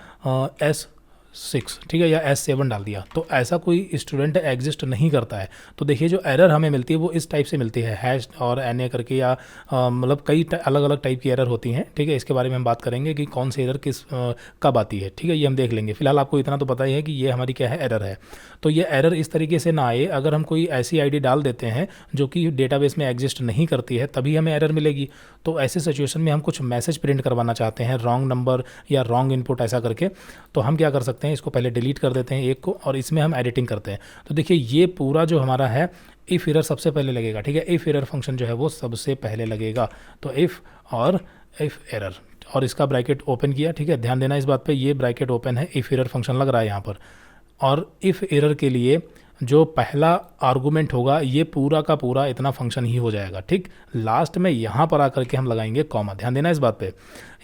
Speaker 1: S6, ठीक है, या S7 डाल दिया, तो ऐसा कोई स्टूडेंट एग्जिस्ट नहीं करता है। तो देखिए जो एरर हमें मिलती है वो इस टाइप से मिलती है, हैश और NA करके, या मतलब कई अलग अलग टाइप की एरर होती हैं। ठीक है, इसके बारे में हम बात करेंगे कि कौन सी एरर किस कब आती है। ठीक है, ये हम देख लेंगे। फिलहाल आपको इतना तो पता ही है कि ये हमारी क्या है, एरर है। तो ये एरर इस तरीके से ना आए, अगर हम कोई ऐसी ID डाल देते हैं जो कि डेटाबेस में एग्जिस्ट नहीं करती है, तभी हमें एरर मिलेगी। तो ऐसे सिचुएशन में हम कुछ मैसेज प्रिंट करवाना चाहते हैं, रॉन्ग नंबर या रॉन्ग इनपुट ऐसा करके, तो हम क्या कर सकते हैं, इसको पहले डिलीट कर देते हैं एक को, और इसमें हम एडिटिंग करते हैं। तो देखिए ये पूरा जो हमारा है, इफ एरर सबसे पहले लगेगा। ठीक है, इफ एरर फंक्शन जो है वो सबसे पहले लगेगा। तो इफ और इफ एरर, और इसका ब्रैकेट ओपन किया। ठीक है, ध्यान देना इस बात पे, ये ब्रैकेट ओपन है, इफ एरर फंक्शन लग रहा है यहाँ पर। और इफ एरर के लिए जो पहला आर्गूमेंट होगा, ये पूरा का पूरा इतना फंक्शन ही हो जाएगा। ठीक, लास्ट में यहाँ पर आकर के हम लगाएंगे कॉमा। ध्यान देना इस बात पे,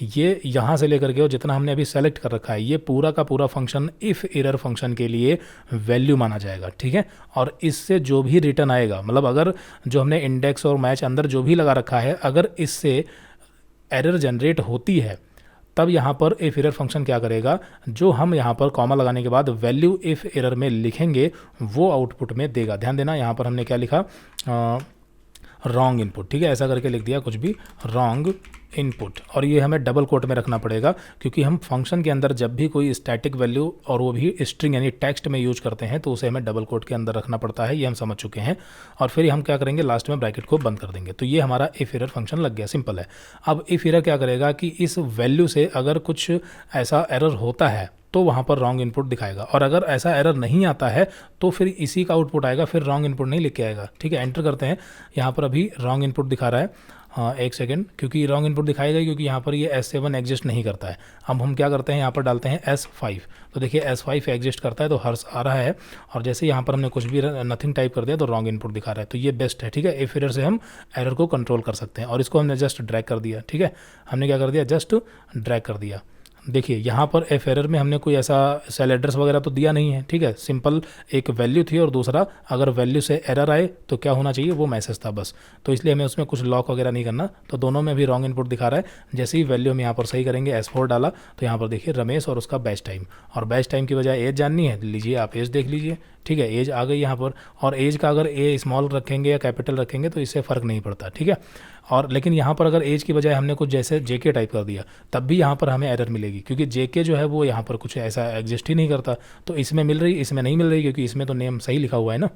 Speaker 1: ये यहाँ से लेकर के और जितना हमने अभी सेलेक्ट कर रखा है, ये पूरा का पूरा फंक्शन इफ एरर फंक्शन के लिए वैल्यू माना जाएगा। ठीक है, और इससे जो भी रिटर्न आएगा, मतलब अगर जो हमने इंडेक्स और मैच अंदर जो भी लगा रखा है, अगर इससे एरर जनरेट होती है, तब यहाँ पर इफ एरर फंक्शन क्या करेगा, जो हम यहाँ पर कॉमा लगाने के बाद वैल्यू इफ एरर में लिखेंगे वो आउटपुट में देगा। ध्यान देना, यहाँ पर हमने क्या लिखा, रॉन्ग इनपुट। ठीक है, ऐसा करके लिख दिया कुछ भी, रॉन्ग इनपुट, और ये हमें डबल कोट में रखना पड़ेगा, क्योंकि हम फंक्शन के अंदर जब भी कोई स्टैटिक वैल्यू और वो भी स्ट्रिंग यानी टेक्स्ट में यूज करते हैं तो उसे हमें डबल कोट के अंदर रखना पड़ता है, ये हम समझ चुके हैं। और फिर हम क्या करेंगे, लास्ट में ब्रैकेट को बंद कर देंगे। तो ये हमारा इफ एरर फंक्शन लग गया, सिंपल है। अब इफ एरर क्या करेगा कि इस वैल्यू से अगर कुछ ऐसा एरर होता है तो वहाँ पर रॉन्ग इनपुट दिखाएगा, और अगर ऐसा एरर नहीं आता है तो फिर इसी का आउटपुट आएगा, फिर रॉन्ग इनपुट नहीं लिख के आएगा। ठीक है, एंटर करते हैं, यहाँ पर अभी रॉन्ग इनपुट दिखा रहा है। हाँ, एक सेकेंड, क्योंकि रॉन्ग इनपुट दिखाएगा क्योंकि यहाँ पर ये S7 एग्जिस्ट नहीं करता है। अब हम क्या करते हैं, यहाँ पर डालते हैं S5, तो देखिए S5 एग्जिस्ट करता है तो हर्ष आ रहा है, और जैसे यहाँ पर हमने कुछ भी नथिंग टाइप कर दिया तो रॉन्ग इनपुट दिखा रहा है। तो ये बेस्ट है। ठीक है, इफ एरर से हम एरर को कंट्रोल कर सकते हैं, और इसको हमने जस्ट ड्रैग कर दिया। ठीक है, हमने क्या कर दिया, जस्ट ड्रैग कर दिया। देखिए यहाँ पर एफ एरर में हमने कोई ऐसा सेल एड्रेस वगैरह तो दिया नहीं है। ठीक है, सिंपल एक वैल्यू थी, और दूसरा अगर वैल्यू से एरर आए तो क्या होना चाहिए, वो मैसेज था बस। तो इसलिए हमें उसमें कुछ लॉक वगैरह नहीं करना। तो दोनों में भी रॉन्ग इनपुट दिखा रहा है। जैसे ही वैल्यू हम यहाँ पर सही करेंगे, S4 डाला, तो यहाँ पर देखिए रमेश और उसका बैच टाइम, और बैच टाइम की बजाय एज जाननी है, लीजिए आप एज देख लीजिए। ठीक है, एज आ गई यहाँ पर, और एज का अगर ए स्मॉल रखेंगे या कैपिटल रखेंगे तो इससे फ़र्क नहीं पड़ता। ठीक है, और लेकिन यहाँ पर अगर एज की बजाय हमने कुछ जैसे JK टाइप कर दिया, तब भी यहाँ पर हमें एरर मिलेगी, क्योंकि JK जो है वो यहाँ पर कुछ ऐसा एग्जिस्ट ही नहीं करता। तो इसमें मिल रही, इसमें नहीं मिल रही, क्योंकि इसमें तो नेम सही लिखा हुआ है ना।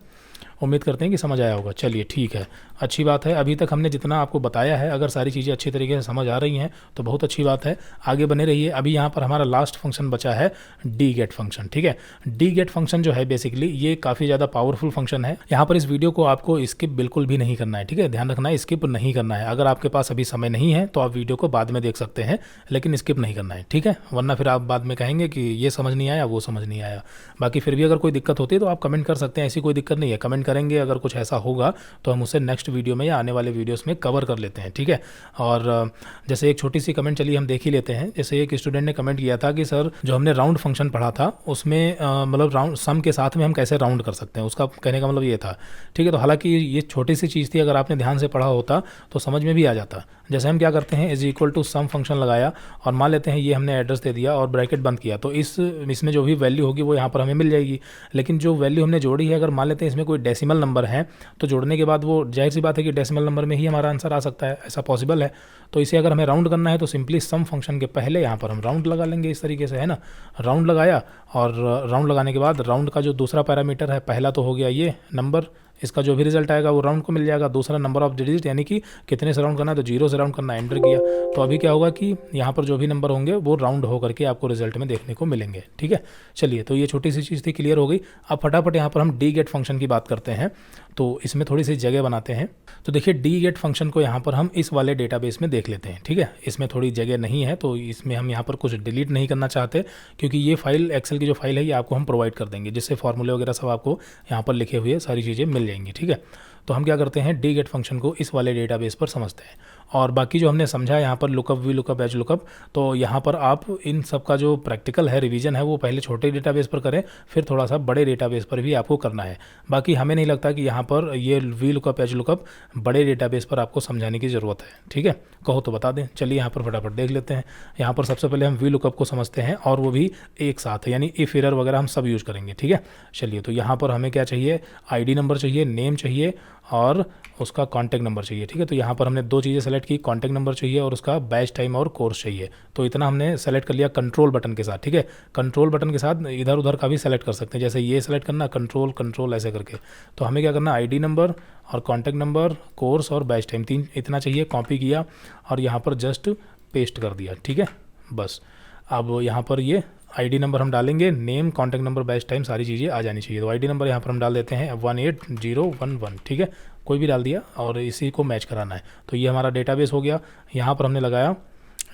Speaker 1: उम्मीद करते हैं कि समझ आया होगा। चलिए ठीक है, अच्छी बात है। अभी तक हमने जितना आपको बताया है, अगर सारी चीज़ें अच्छी तरीके से समझ आ रही हैं तो बहुत अच्छी बात है, आगे बने रहिए। अभी यहाँ पर हमारा लास्ट फंक्शन बचा है डीगेट फंक्शन। ठीक है, डीगेट फंक्शन जो है बेसिकली ये काफ़ी ज़्यादा पावरफुल फंक्शन है। यहाँ पर इस वीडियो को आपको स्किप बिल्कुल भी नहीं करना है। ठीक है, ध्यान रखना है, स्किप नहीं करना है। अगर आपके पास अभी समय नहीं है तो आप वीडियो को बाद में देख सकते हैं, लेकिन स्किप नहीं करना है। ठीक है, वरना फिर आप बाद में कहेंगे कि ये समझ नहीं आया, वो समझ नहीं आया। बाकी फिर भी अगर कोई दिक्कत होती है तो आप कमेंट कर सकते हैं, ऐसी कोई दिक्कत नहीं है। कमेंट करेंगे, अगर कुछ ऐसा होगा तो हम उसे नेक्स्ट वीडियो में या आने वाले वीडियोस में कवर कर लेते हैं, ठीक है। और जैसे एक छोटी सी कमेंट चलिए हम देख ही लेते हैं। जैसे एक स्टूडेंट ने कमेंट किया था कि सर जो हमने राउंड फंक्शन पढ़ा था उसमें मतलब राउंड सम के साथ में हम कैसे राउंड कर सकते हैं, उसका कहने का मतलब ये था, ठीक है। तो हालांकि ये छोटी सी चीज़ थी, अगर आपने ध्यान से पढ़ा होता तो समझ में भी आ जाता। जैसे हम क्या करते हैं, is equal to sum function लगाया और मान लेते हैं ये हमने एड्रेस दे दिया और ब्रैकेट बंद किया, तो इसमें जो भी वैल्यू होगी वो यहाँ पर हमें मिल जाएगी। लेकिन जो वैल्यू हमने जोड़ी है, अगर मान लेते हैं इसमें कोई डेसिमल नंबर है तो जोड़ने के बाद वो जाहिर सी बात है कि डेसिमल नंबर में ही हमारा आंसर आ सकता है, ऐसा पॉसिबल है। तो इसे अगर हमें राउंड करना है तो सिंपली सम फंक्शन के पहले यहाँ पर हम राउंड लगा लेंगे, इस तरीके से, है ना। राउंड लगाया और राउंड लगाने के बाद राउंड का जो दूसरा पैरामीटर है, पहला तो हो गया ये नंबर, इसका जो भी रिजल्ट आएगा वो राउंड को मिल जाएगा। दूसरा नंबर ऑफ डिजिट, यानी कि कितने से राउंड करना है, तो 0 से राउंड करना, एंटर किया। तो अभी क्या होगा कि यहाँ पर जो भी नंबर होंगे वो राउंड हो करके आपको रिजल्ट में देखने को मिलेंगे, ठीक है। चलिए, तो ये छोटी सी चीज़ थी, क्लियर हो गई। अब फटाफट यहाँ पर हम डी गेट फंक्शन की बात करते हैं, तो इसमें थोड़ी सी जगह बनाते हैं। तो देखिए, डी गेट फंक्शन को यहाँ पर हम इस वाले डेटाबेस में देख लेते हैं, ठीक है। इसमें थोड़ी जगह नहीं है तो इसमें हम यहाँ पर कुछ डिलीट नहीं करना चाहते, क्योंकि ये फाइल एक्सेल की जो फाइल है ये आपको हम प्रोवाइड कर देंगे, जिससे फॉर्मूले वगैरह सब आपको यहाँ पर लिखे हुए सारी चीज़ें मिल जाएंगी, ठीक है। तो हम क्या करते हैं, डी गेट फंक्शन को इस वाले डेटाबेस पर समझते हैं। और बाकी जो हमने समझा यहाँ पर lookup, we lookup, H lookup, तो यहाँ पर आप इन सब का जो प्रैक्टिकल है, रिवीजन है, वो पहले छोटे डेटाबेस पर करें, फिर थोड़ा सा बड़े डेटाबेस पर भी आपको करना है। बाकी हमें नहीं लगता कि यहाँ पर ये वी लुकअप, एच लुकअप बड़े डेटाबेस पर आपको समझाने की ज़रूरत है, ठीक है। कहो तो बता दें। चलिए यहाँ पर फटाफट देख लेते हैं। यहाँ पर सबसे पहले हम वी लुकअप को समझते हैं, और वो भी एक साथ, यानी इफ एरर वगैरह हम सब यूज़ करेंगे, ठीक है। चलिए, तो यहाँ पर हमें क्या चाहिए, आईडी नंबर चाहिए, नेम चाहिए और उसका कॉन्टैक्ट नंबर चाहिए, ठीक है। तो यहाँ पर हमने दो चीज़ें सेलेक्ट की, कॉन्टैक्ट नंबर चाहिए और उसका बैच टाइम और कोर्स चाहिए। तो इतना हमने सेलेक्ट कर लिया कंट्रोल बटन के साथ, ठीक है। कंट्रोल बटन के साथ इधर उधर का भी सेलेक्ट कर सकते हैं, जैसे ये सेलेक्ट करना, कंट्रोल कंट्रोल ऐसे करके। तो हमें क्या करना, आईडी नंबर और कॉन्टैक्ट नंबर, कोर्स और बैच टाइम, तीन इतना चाहिए। कॉपी किया और यहाँ पर जस्ट पेस्ट कर दिया, ठीक है, बस। अब यहाँ पर ये आईडी नंबर हम डालेंगे, name, contact number, batch time, सारी चीज़ें आ जानी चाहिए। तो आईडी नंबर यहाँ पर हम डाल देते हैं 18011, ठीक है, कोई भी डाल दिया और इसी को मैच कराना है। तो ये हमारा डेटाबेस हो गया। यहाँ पर हमने लगाया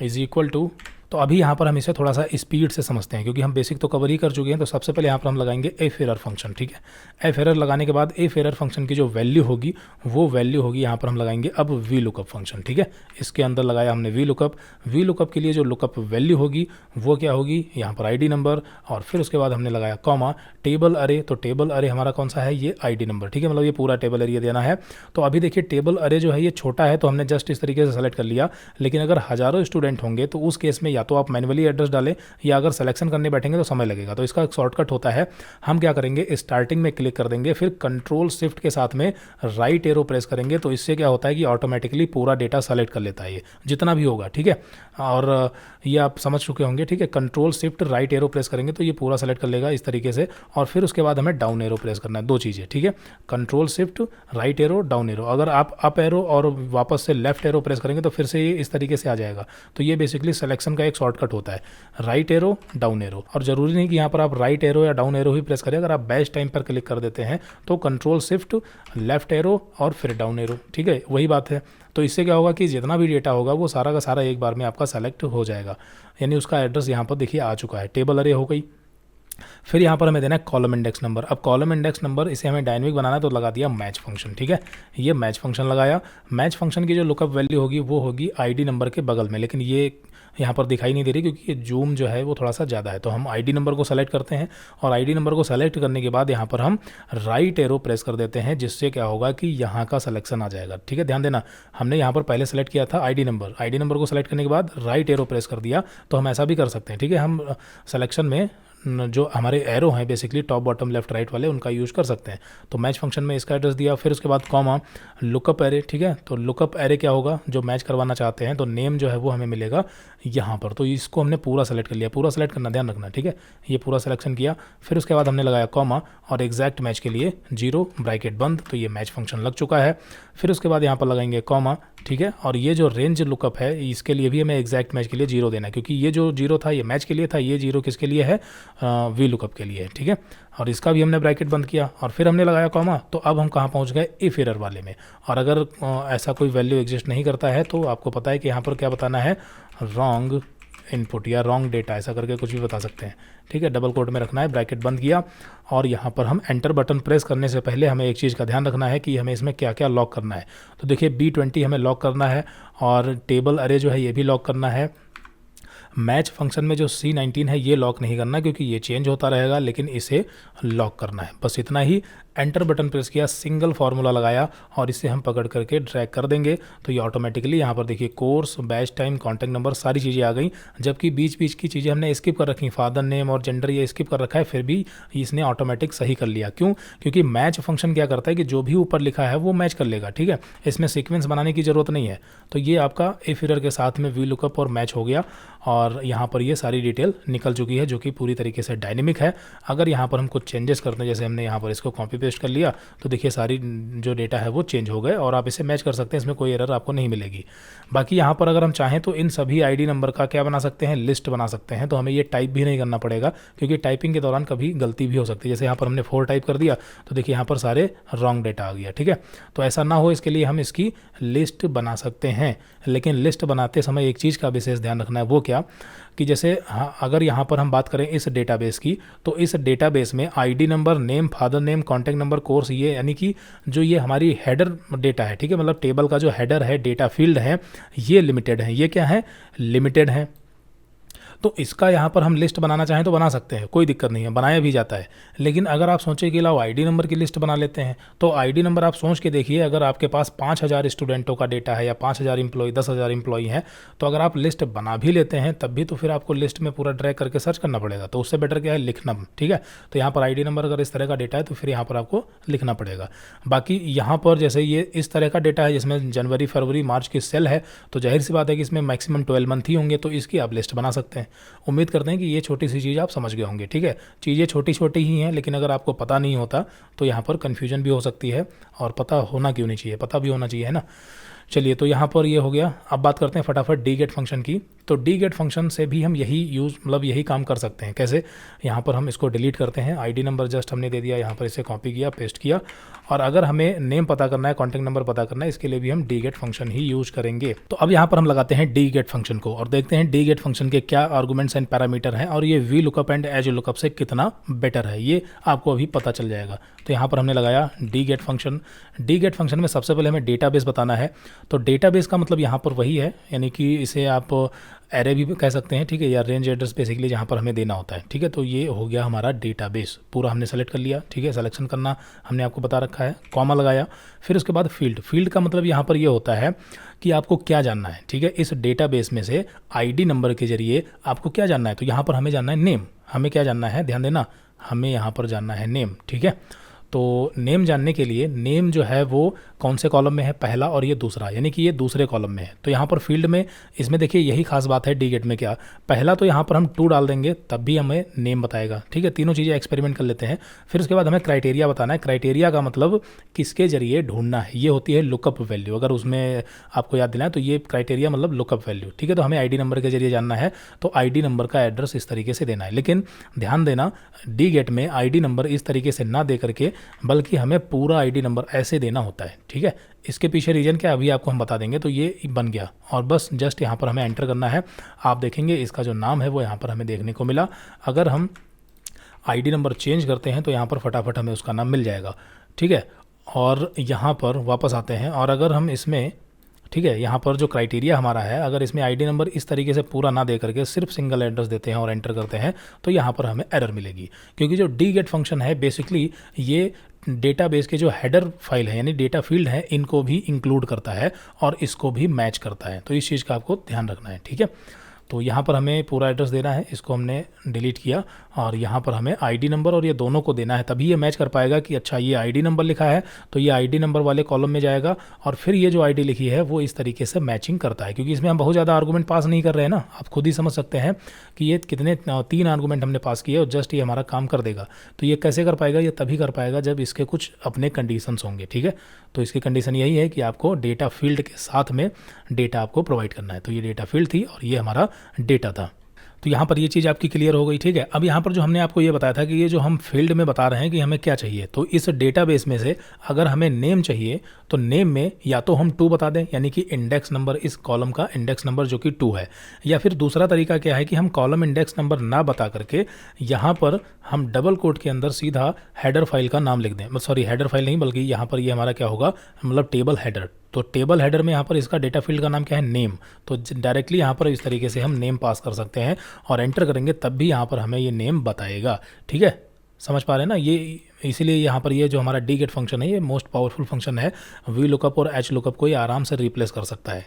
Speaker 1: इज इक्वल टू, तो अभी यहाँ पर हम इसे थोड़ा सा स्पीड से समझते हैं, क्योंकि हम बेसिक तो कवर ही कर चुके हैं। तो सबसे पहले यहाँ पर हम लगाएंगे एफ एरर फंक्शन, ठीक है। एफ एरर लगाने के बाद एफ एरर फंक्शन की जो वैल्यू होगी वो वैल्यू होगी यहाँ पर हम लगाएंगे अब वी लुकअप फंक्शन, ठीक है। इसके अंदर लगाया हमने वी लुकअप। वी लुकअप के लिए जो लुकअप वैल्यू होगी वो क्या होगी, यहाँ पर आईडी नंबर, और फिर उसके बाद हमने लगाया कॉमा, टेबल अरे। तो टेबल अरे हमारा कौन सा है, ये आईडी नंबर, ठीक है, मतलब ये पूरा टेबल एरिया देना है। तो अभी देखिए, टेबल अरे जो है ये छोटा है, तो हमने जस्ट इस तरीके से सेलेक्ट कर लिया। लेकिन अगर हज़ारों स्टूडेंट होंगे तो उस केस में या तो आप मैन्युअली एड्रेस डालें, या अगर सिलेक्शन करने बैठेंगे तो समय लगेगा। तो इसका एक शॉर्टकट होता है, हम क्या करेंगे, स्टार्टिंग में क्लिक कर देंगे, फिर कंट्रोल शिफ्ट के साथ में राइट एरो प्रेस करेंगे। तो इससे क्या होता है कि ऑटोमेटिकली पूरा डेटा सेलेक्ट कर लेता है, ये जितना भी होगा, ठीक है। और ये आप समझ चुके होंगे, ठीक है। Control shift right arrow press करेंगे तो ये पूरा सेलेक्ट कर लेगा इस तरीके से। और फिर उसके बाद हमें डाउन एरो प्रेस करना है, दो चीज़ें, ठीक है। Control shift right arrow, down arrow. अगर आप अप एरो और वापस से लेफ्ट एरो प्रेस करेंगे तो फिर से ये इस तरीके से आ जाएगा। तो ये बेसिकली सिलेक्शन का एक शॉर्टकट होता है, राइट एरो, डाउन एरो। और ज़रूरी नहीं कि यहाँ पर आप राइट एरो या डाउन एरो ही प्रेस करें। अगर आप बैच टाइम पर क्लिक कर देते हैं तो कंट्रोल शिफ्ट लेफ्ट एरो और फिर डाउन एरो, ठीक है, वही बात है। तो इससे क्या होगा कि जितना भी डेटा होगा वो सारा का सारा एक बार में आपका सेलेक्ट हो जाएगा, यानी उसका एड्रेस यहाँ पर देखिए आ चुका है। टेबल अरे हो गई। फिर यहाँ पर हमें देना है कॉलम इंडेक्स नंबर। अब कॉलम इंडेक्स नंबर इसे हमें डायनेमिक बनाना है, तो लगा दिया मैच फंक्शन, ठीक है। ये मैच फंक्शन लगाया। मैच फंक्शन की जो लुकअप वैल्यू होगी वो होगी आईडी नंबर के बगल में, लेकिन ये यहाँ पर दिखाई नहीं दे रही क्योंकि ये जूम जो है वो थोड़ा सा ज़्यादा है। तो हम आईडी नंबर को सेलेक्ट करते हैं और आईडी नंबर को सेलेक्ट करने के बाद यहाँ पर हम राइट एरो प्रेस कर देते हैं, जिससे क्या होगा कि यहाँ का सिलेक्शन आ जाएगा, ठीक है। ध्यान देना, हमने यहाँ पर पहले सेलेक्ट किया था आईडी नंबर। आईडी नंबर को सेलेक्ट करने के बाद राइट एरो प्रेस कर दिया। तो हम ऐसा भी कर सकते हैं, ठीक है। हम सिलेक्शन में जो हमारे एरो हैं basically top bottom left right वाले, उनका यूज़ कर सकते हैं। तो मैच फंक्शन में इसका एड्रेस दिया, फिर उसके बाद कॉमा, लुकअप एरे, ठीक है। तो लुकअप एरे क्या होगा, जो मैच करवाना चाहते हैं, तो नेम जो है वो हमें मिलेगा यहाँ पर। तो इसको हमने पूरा सेलेक्ट कर लिया, पूरा सेलेक्ट करना, ध्यान रखना, ठीक है। ये पूरा सिलेक्शन किया, फिर उसके बाद हमने लगाया कॉमा और एग्जैक्ट मैच के लिए 0 ब्रैकेट बंद। तो ये मैच फंक्शन लग चुका है। फिर उसके बाद यहाँ पर लगाएंगे कॉमा, ठीक है। और ये जो रेंज लुकअप है इसके लिए भी हमें एग्जैक्ट मैच के लिए 0 देना है, क्योंकि ये जो 0 था ये मैच के लिए था, ये 0 किसके लिए है, वी लुकअप के लिए, ठीक है। और इसका भी हमने ब्रैकेट बंद किया और फिर हमने लगाया कॉमा। तो अब हम कहाँ पहुँच गए, इफ एरर वाले में। और अगर ऐसा कोई वैल्यू एग्जिस्ट नहीं करता है तो आपको पता है कि यहाँ पर क्या बताना है, रॉन्ग इनपुट या रॉन्ग डेटा, ऐसा करके कुछ भी बता सकते हैं। ठीक है, डबल कोट में रखना है, ब्रैकेट बंद किया और यहाँ पर हम एंटर बटन प्रेस करने से पहले हमें एक चीज़ का ध्यान रखना है कि हमें इसमें क्या क्या लॉक करना है। तो देखिए B20 हमें लॉक करना है और टेबल अरे जो है ये भी लॉक करना है। मैच फंक्शन में जो C19 है ये लॉक नहीं करना क्योंकि ये चेंज होता रहेगा, लेकिन इसे लॉक करना है। बस इतना ही। एंटर बटन प्रेस किया, सिंगल फार्मूला लगाया और इसे हम पकड़ करके ड्रैग कर देंगे तो ये ऑटोमेटिकली यहाँ पर देखिए course, batch time, contact number सारी चीज़ें आ गई। जबकि बीच बीच की चीज़ें हमने स्किप कर रखी, फादर नेम और जेंडर ये स्किप कर रखा है, फिर भी इसने ऑटोमेटिक सही कर लिया। क्यों? क्योंकि मैच फंक्शन क्या करता है कि जो भी ऊपर लिखा है वो मैच कर लेगा। ठीक है, इसमें सीक्वेंस बनाने की ज़रूरत नहीं है। तो ये आपका इफ एरर के साथ में VLOOKUP और मैच हो गया और यहाँ पर ये सारी डिटेल निकल चुकी है जो कि पूरी तरीके से डायनेमिक है। अगर यहाँ पर हम कुछ चेंजेस करते हैं, जैसे हमने यहाँ पर इसको कॉपी पेस्ट कर लिया, तो देखिए सारी जो डेटा है वो चेंज हो गए और आप इसे मैच कर सकते हैं, इसमें कोई एरर आपको नहीं मिलेगी। बाकी यहाँ पर अगर हम चाहें तो इन सभी आईडी नंबर का क्या बना सकते हैं, लिस्ट बना सकते हैं। तो हमें ये टाइप भी नहीं करना पड़ेगा क्योंकि टाइपिंग के दौरान कभी गलती भी हो सकती है। जैसे यहाँ पर हमने 4 टाइप कर दिया तो देखिए यहाँ पर सारे रॉन्ग डेटा आ गया। ठीक है, तो ऐसा ना हो इसके लिए हम इसकी लिस्ट बना सकते हैं। लेकिन लिस्ट बनाते समय एक चीज़ का विशेष ध्यान रखना है, वो क्या कि जैसे अगर यहाँ पर हम बात करें इस डेटाबेस की, तो इस डेटाबेस में ID number, name, father name, contact number, course, ये यानी कि जो ये हमारी हेडर डेटा है, ठीक है, मतलब टेबल का जो हेडर है, डेटा फील्ड है, ये लिमिटेड है। ये क्या है? लिमिटेड है। तो इसका यहाँ पर हम लिस्ट बनाना चाहें तो बना सकते हैं, कोई दिक्कत नहीं है, बनाया भी जाता है। लेकिन अगर आप सोचें कि लाओ आईडी नंबर की लिस्ट बना लेते हैं, तो आईडी नंबर आप सोच के देखिए, अगर आपके पास 5000 स्टूडेंटों का डेटा है या 5000 एम्प्लॉय, 10,000 एम्प्लॉय हैं, तो अगर आप लिस्ट बना भी लेते हैं तब भी तो फिर आपको लिस्ट में पूरा ड्रैग करके सर्च करना पड़ेगा। तो उससे बेटर क्या है, लिखना। ठीक है, तो यहाँ पर आईडी नंबर अगर इस तरह का डेटा है तो फिर यहाँ पर आपको लिखना पड़ेगा। बाकी यहाँ पर जैसे ये इस तरह का डेटा है जिसमें जनवरी, फरवरी, मार्च की सेल है, तो जाहिर सी बात है कि इसमें मैक्सिमम 12 मंथ ही होंगे, तो इसकी आप लिस्ट बना सकते हैं। उम्मीद करते हैं कि ये छोटी सी चीज़ आप समझ गए होंगे। ठीक है, चीज़ें छोटी छोटी ही हैं, लेकिन अगर आपको पता नहीं होता तो यहाँ पर कन्फ्यूजन भी हो सकती है, और पता होना क्यों नहीं चाहिए, पता भी होना चाहिए, है ना। चलिए, तो यहाँ पर ये हो गया। अब बात करते हैं फटाफट डीगेट फंक्शन की। तो डीगेट फंक्शन से भी हम यही काम कर सकते हैं। कैसे? यहाँ पर हम इसको डिलीट करते हैं, आईडी नंबर जस्ट हमने दे दिया, यहाँ पर इसे कॉपी किया, पेस्ट किया, और अगर हमें नेम पता करना है, कॉन्टैक्ट नंबर पता करना है, इसके लिए भी हम डीगेट फंक्शन ही यूज करेंगे। तो अब यहाँ पर हम लगाते हैं डीगेट फंक्शन को और देखते हैं डीगेट फंक्शन के क्या आर्गुमेंट्स एंड पैरामीटर हैं और ये VLOOKUP एंड एजलुकअप से कितना बेटर है, ये आपको अभी पता चल जाएगा। तो यहाँ पर हमने लगाया डीगेट फंक्शन। डीगेट फंक्शन में सबसे पहले हमें डेटाबेस बताना है। तो डेटाबेस का मतलब यहाँ पर वही है, यानी कि इसे आप एरे भी कह सकते हैं, ठीक है, या रेंज एड्रेस बेसिकली जहाँ पर हमें देना होता है। ठीक है, तो ये हो गया हमारा डेटाबेस, पूरा हमने सेलेक्ट कर लिया। ठीक है, सिलेक्शन करना हमने आपको बता रखा है, कॉमा लगाया, फिर उसके बाद फील्ड का मतलब यहाँ पर ये होता है कि आपको क्या जानना है। ठीक है, इस डेटाबेस में से आईडी नंबर के जरिए आपको क्या जानना है। तो यहाँ पर हमें जानना है नेम। हमें क्या जानना है, ध्यान देना, हमें यहाँ पर जानना है नेम। ठीक है, तो नेम जानने के लिए नेम जो है वो कौन से कॉलम में है, पहला और ये दूसरा, यानी कि ये दूसरे कॉलम में है। तो यहाँ पर फील्ड में, इसमें देखिए यही खास बात है डीगेट में, क्या पहला तो यहाँ पर हम 2 डाल देंगे तब भी हमें नेम बताएगा। ठीक है, तीनों चीज़ें एक्सपेरिमेंट कर लेते हैं। फिर उसके बाद हमें क्राइटेरिया बताना है। क्राइटेरिया का मतलब किसके जरिए ढूंढना है, ये होती है लुकअप वैल्यू। अगर उसमें आपको याद दिलाएं तो ये क्राइटेरिया मतलब लुकअप वैल्यू। ठीक है, तो हमें आईडी नंबर के जरिए जानना है, तो आईडी नंबर का एड्रेस इस तरीके से देना है। लेकिन ध्यान देना, डीगेट में आईडी नंबर इस तरीके से ना दे करके बल्कि हमें पूरा आईडी नंबर ऐसे देना होता है। ठीक है, इसके पीछे रीजन क्या अभी आपको हम बता देंगे। तो ये बन गया और बस जस्ट यहाँ पर हमें एंटर करना है। आप देखेंगे इसका जो नाम है वो यहाँ पर हमें देखने को मिला। अगर हम आईडी नंबर चेंज करते हैं तो यहाँ पर फटाफट हमें उसका नाम मिल जाएगा। ठीक है, और यहाँ पर वापस आते हैं और अगर हम इसमें, ठीक है, यहाँ पर जो क्राइटेरिया हमारा है, अगर इसमें आईडी नंबर इस तरीके से पूरा ना दे करके सिर्फ सिंगल एड्रेस देते हैं और एंटर करते हैं तो यहाँ पर हमें एरर मिलेगी। क्योंकि जो डीगेट फंक्शन है बेसिकली ये डेटाबेस के जो हेडर फाइल है यानी डेटा फील्ड है इनको भी इंक्लूड करता है और इसको भी मैच करता है। तो इस चीज़ का आपको ध्यान रखना है। ठीक है, तो यहाँ पर हमें पूरा एड्रेस देना है, इसको हमने डिलीट किया और यहाँ पर हमें आईडी नंबर और ये दोनों को देना है, तभी ये मैच कर पाएगा कि अच्छा ये आईडी नंबर लिखा है तो ये आईडी नंबर वाले कॉलम में जाएगा और फिर ये जो आईडी लिखी है वो इस तरीके से मैचिंग करता है। क्योंकि इसमें हम बहुत ज़्यादा आर्गूमेंट पास नहीं कर रहे हैं ना, आप खुद ही समझ सकते हैं कि ये कितने 3 आर्गूमेंट हमने पास किए और जस्ट ये हमारा काम कर देगा। तो ये कैसे कर पाएगा, ये तभी कर पाएगा जब इसके कुछ अपने कंडीशंस होंगे। ठीक है, तो इसकी कंडीशन यही है कि आपको डेटा फील्ड के साथ में डेटा आपको प्रोवाइड करना है। तो ये डेटा फील्ड थी और ये हमारा डेटा था। तो यहाँ पर ये चीज़ आपकी क्लियर हो गई, ठीक है। अब यहाँ पर जो हमने आपको ये बताया था कि ये जो हम फील्ड में बता रहे हैं कि हमें क्या चाहिए, तो इस डेटाबेस में से अगर हमें नेम चाहिए तो नेम में या तो हम 2 बता दें, यानी कि इंडेक्स नंबर, इस कॉलम का इंडेक्स नंबर जो कि 2 है, या फिर दूसरा तरीका क्या है कि हम कॉलम इंडेक्स नंबर ना बता करके यहाँ पर हम डबल कोट के अंदर सीधा हेडर फाइल का नाम लिख दें। सॉरी, हेडर फाइल नहीं, बल्कि यहाँ पर ये हमारा क्या होगा, मतलब टेबल हेडर। तो टेबल हेडर में यहाँ पर इसका डेटा फील्ड का नाम क्या है, नेम। तो डायरेक्टली यहाँ पर इस तरीके से हम नेम पास कर सकते हैं और एंटर करेंगे तब भी यहाँ पर हमें ये नेम बताएगा, ठीक है। समझ पा रहे हैं ना, ये इसीलिए यहाँ पर ये जो हमारा डी गेट फंक्शन है ये मोस्ट पावरफुल फंक्शन है। वी लुकअप और एच लुकअप को ये आराम से रिप्लेस कर सकता है।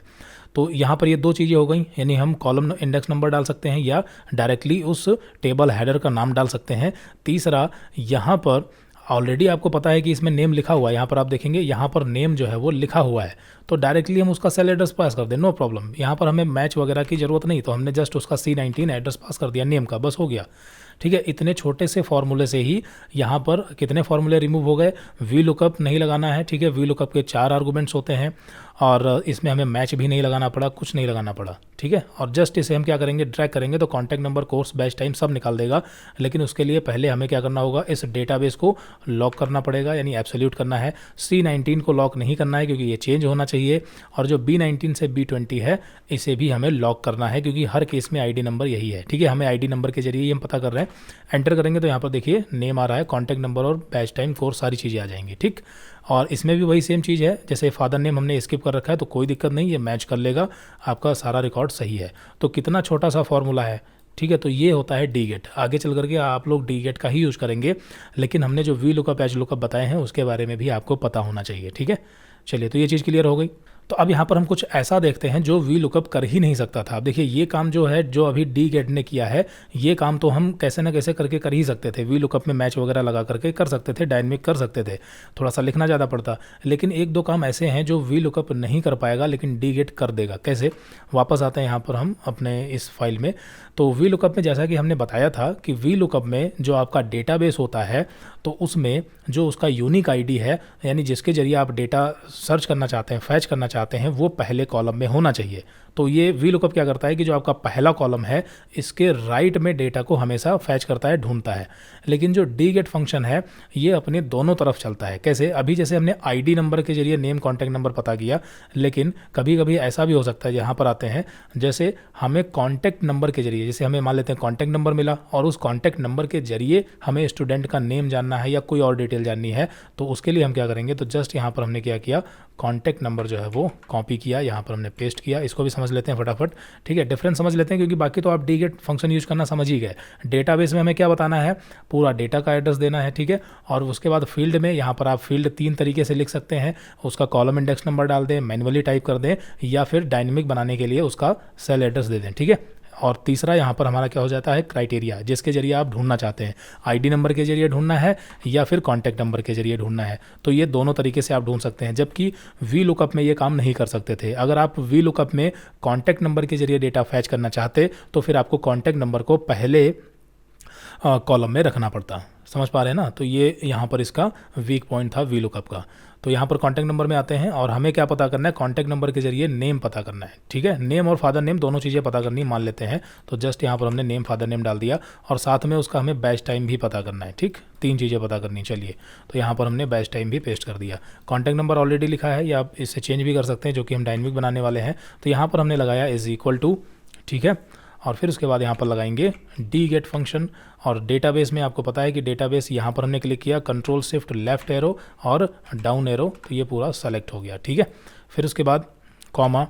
Speaker 1: तो यहाँ पर ये 2 चीज़ें हो गई, यानी हम कॉलम इंडेक्स नंबर डाल सकते हैं या डायरेक्टली उस टेबल हेडर का नाम डाल सकते हैं। तीसरा, यहाँ पर ऑलरेडी आपको पता है कि इसमें नेम लिखा हुआ है, यहाँ पर आप देखेंगे यहाँ पर नेम जो है वो लिखा हुआ है, तो डायरेक्टली हम उसका सेल एड्रेस पास कर दें, नो प्रॉब्लम। यहाँ पर हमें मैच वगैरह की ज़रूरत नहीं, तो हमने जस्ट उसका C19 एड्रेस पास कर दिया नेम का, बस हो गया, ठीक है। इतने छोटे से फॉर्मूले से ही यहाँ पर कितने फॉर्मूले रिमूव हो गए। वी लुकअप नहीं लगाना है, ठीक है। वी लुकअप के 4 आर्गूमेंट्स होते हैं और इसमें हमें मैच भी नहीं लगाना पड़ा, कुछ नहीं लगाना पड़ा, ठीक है। और जस्ट इसे हम क्या करेंगे, ड्रैग करेंगे तो contact number, course, batch time सब निकाल देगा। लेकिन उसके लिए पहले हमें क्या करना होगा, इस डेटाबेस को लॉक करना पड़ेगा, यानी एब्सोल्यूट करना है। C19 को लॉक नहीं करना है क्योंकि ये चेंज होना चाहिए, और जो B19 से B20 है इसे भी हमें लॉक करना है क्योंकि हर केस में आईडी नंबर यही है, ठीक है। हमें आईडी नंबर के जरिए ही हम पता कर रहे हैं। एंटर करेंगे तो यहाँ पर देखिए नेम आ रहा है, कॉन्टैक्ट नंबर और बैच टाइम, कोर्स, सारी चीज़ें आ जाएंगी, ठीक। और इसमें भी वही सेम चीज़ है, जैसे फादर नेम हमने स्किप कर रखा है तो कोई दिक्कत नहीं, ये मैच कर लेगा, आपका सारा रिकॉर्ड सही है। तो कितना छोटा सा फॉर्मूला है, ठीक है। तो ये होता है डी गेट। आगे चल करके आप लोग डी गेट का ही यूज़ करेंगे, लेकिन हमने जो वी लुकअप, एच लुकअप बताए हैं उसके बारे में भी आपको पता होना चाहिए, ठीक है। चलिए, तो ये चीज़ क्लियर हो गई। तो अब यहाँ पर हम कुछ ऐसा देखते हैं जो वी लुकअप कर ही नहीं सकता था। अब देखिए ये काम जो है, जो अभी डी गेट ने किया है, ये काम तो हम कैसे ना कैसे करके कर ही सकते थे। वी लुकअप में मैच वगैरह लगा करके कर सकते थे, डायनेमिक कर सकते थे, थोड़ा सा लिखना ज़्यादा पड़ता। लेकिन 1-2 काम ऐसे हैं जो वी लुकअप नहीं कर पाएगा लेकिन डी गेट कर देगा। कैसे, वापस आते हैं यहाँ पर हम अपने इस फाइल में। तो वी लुकअप में जैसा कि हमने बताया था कि वी लुकअप में जो आपका डेटाबेस होता है तो उसमें जो उसका यूनिक आईडी है, यानी जिसके जरिए आप डेटा सर्च करना चाहते हैं, फैच करना चाहते हैं, वो पहले कॉलम में होना चाहिए। तो ये वी लुकअप क्या करता है कि जो आपका पहला कॉलम है इसके राइट में डेटा को हमेशा फैच करता है, ढूंढता है। लेकिन जो डी गेट फंक्शन है ये अपने दोनों तरफ चलता है। कैसे, अभी जैसे हमने आईडी नंबर के जरिए नेम, कॉन्टैक्ट नंबर पता किया, लेकिन कभी कभी ऐसा भी हो सकता है, यहाँ पर आते हैं, जैसे हमें कॉन्टैक्ट नंबर के जरिए, जैसे हमें मान लेते हैं कॉन्टैक्ट नंबर मिला और उस कॉन्टैक्ट नंबर के जरिए हमें स्टूडेंट का नेम जानना है या कोई और डिटेल जाननी है, तो उसके लिए हम क्या करेंगे, तो जस्ट यहाँ पर हमने क्या किया, कॉन्टैक्ट नंबर जो है वो कॉपी किया, यहाँ पर हमने पेस्ट किया। इसको भी समझ लेते हैं फटाफट, ठीक है। डिफरेंस समझ लेते हैं क्योंकि बाकी तो आप डी गेट फंक्शन यूज़ करना समझ ही गए। डेटाबेस में हमें क्या बताना है, पूरा डेटा का एड्रेस देना है, ठीक है। और उसके बाद फील्ड में, यहाँ पर आप फील्ड 3 तरीके से लिख सकते हैं, उसका कॉलम इंडेक्स नंबर डाल दें, मैन्युअली टाइप कर दें, या फिर डायनेमिक बनाने के लिए उसका सेल एड्रेस दे दें, ठीक है। और तीसरा यहाँ पर हमारा क्या हो जाता है, क्राइटेरिया, जिसके जरिए आप ढूंढना चाहते हैं, आईडी नंबर के जरिए ढूंढना है या फिर कॉन्टैक्ट नंबर के जरिए ढूंढना है। तो ये दोनों तरीके से आप ढूंढ सकते हैं, जबकि वी लुकअप में ये काम नहीं कर सकते थे। अगर आप वी लुकअप में कॉन्टैक्ट नंबर के जरिए डेटा फैच करना चाहते तो फिर आपको कॉन्टैक्ट नंबर को पहले कॉलम में रखना पड़ता। समझ पा रहे हैं ना। तो ये यहाँ पर इसका वीक पॉइंट था वी लुकअप का। तो यहाँ पर कॉन्टैक्ट नंबर में आते हैं और हमें क्या पता करना है, कॉन्टैक्ट नंबर के जरिए नेम पता करना है, ठीक है। नेम और फादर नेम दोनों चीज़ें पता करनी मान लेते हैं। तो जस्ट यहाँ पर हमने नेम, फादर नेम डाल दिया और साथ में उसका हमें बैच टाइम भी पता करना है, ठीक। 3 चीज़ें पता करनी। चलिए, तो यहाँ पर हमने बैच टाइम भी पेस्ट कर दिया। कॉन्टैक्ट नंबर ऑलरेडी लिखा है, या आप इससे चेंज भी कर सकते हैं, जो कि हम डायनेमिक बनाने वाले हैं। तो यहाँ पर हमने लगाया =, ठीक है। और फिर उसके बाद यहाँ पर लगाएंगे डी गेट फंक्शन। और डेटाबेस में आपको पता है कि डेटाबेस यहाँ पर हमने क्लिक किया, कंट्रोल शिफ्ट लेफ्ट एरो और डाउन एरो, तो ये पूरा सेलेक्ट हो गया, ठीक है। फिर उसके बाद कॉमा,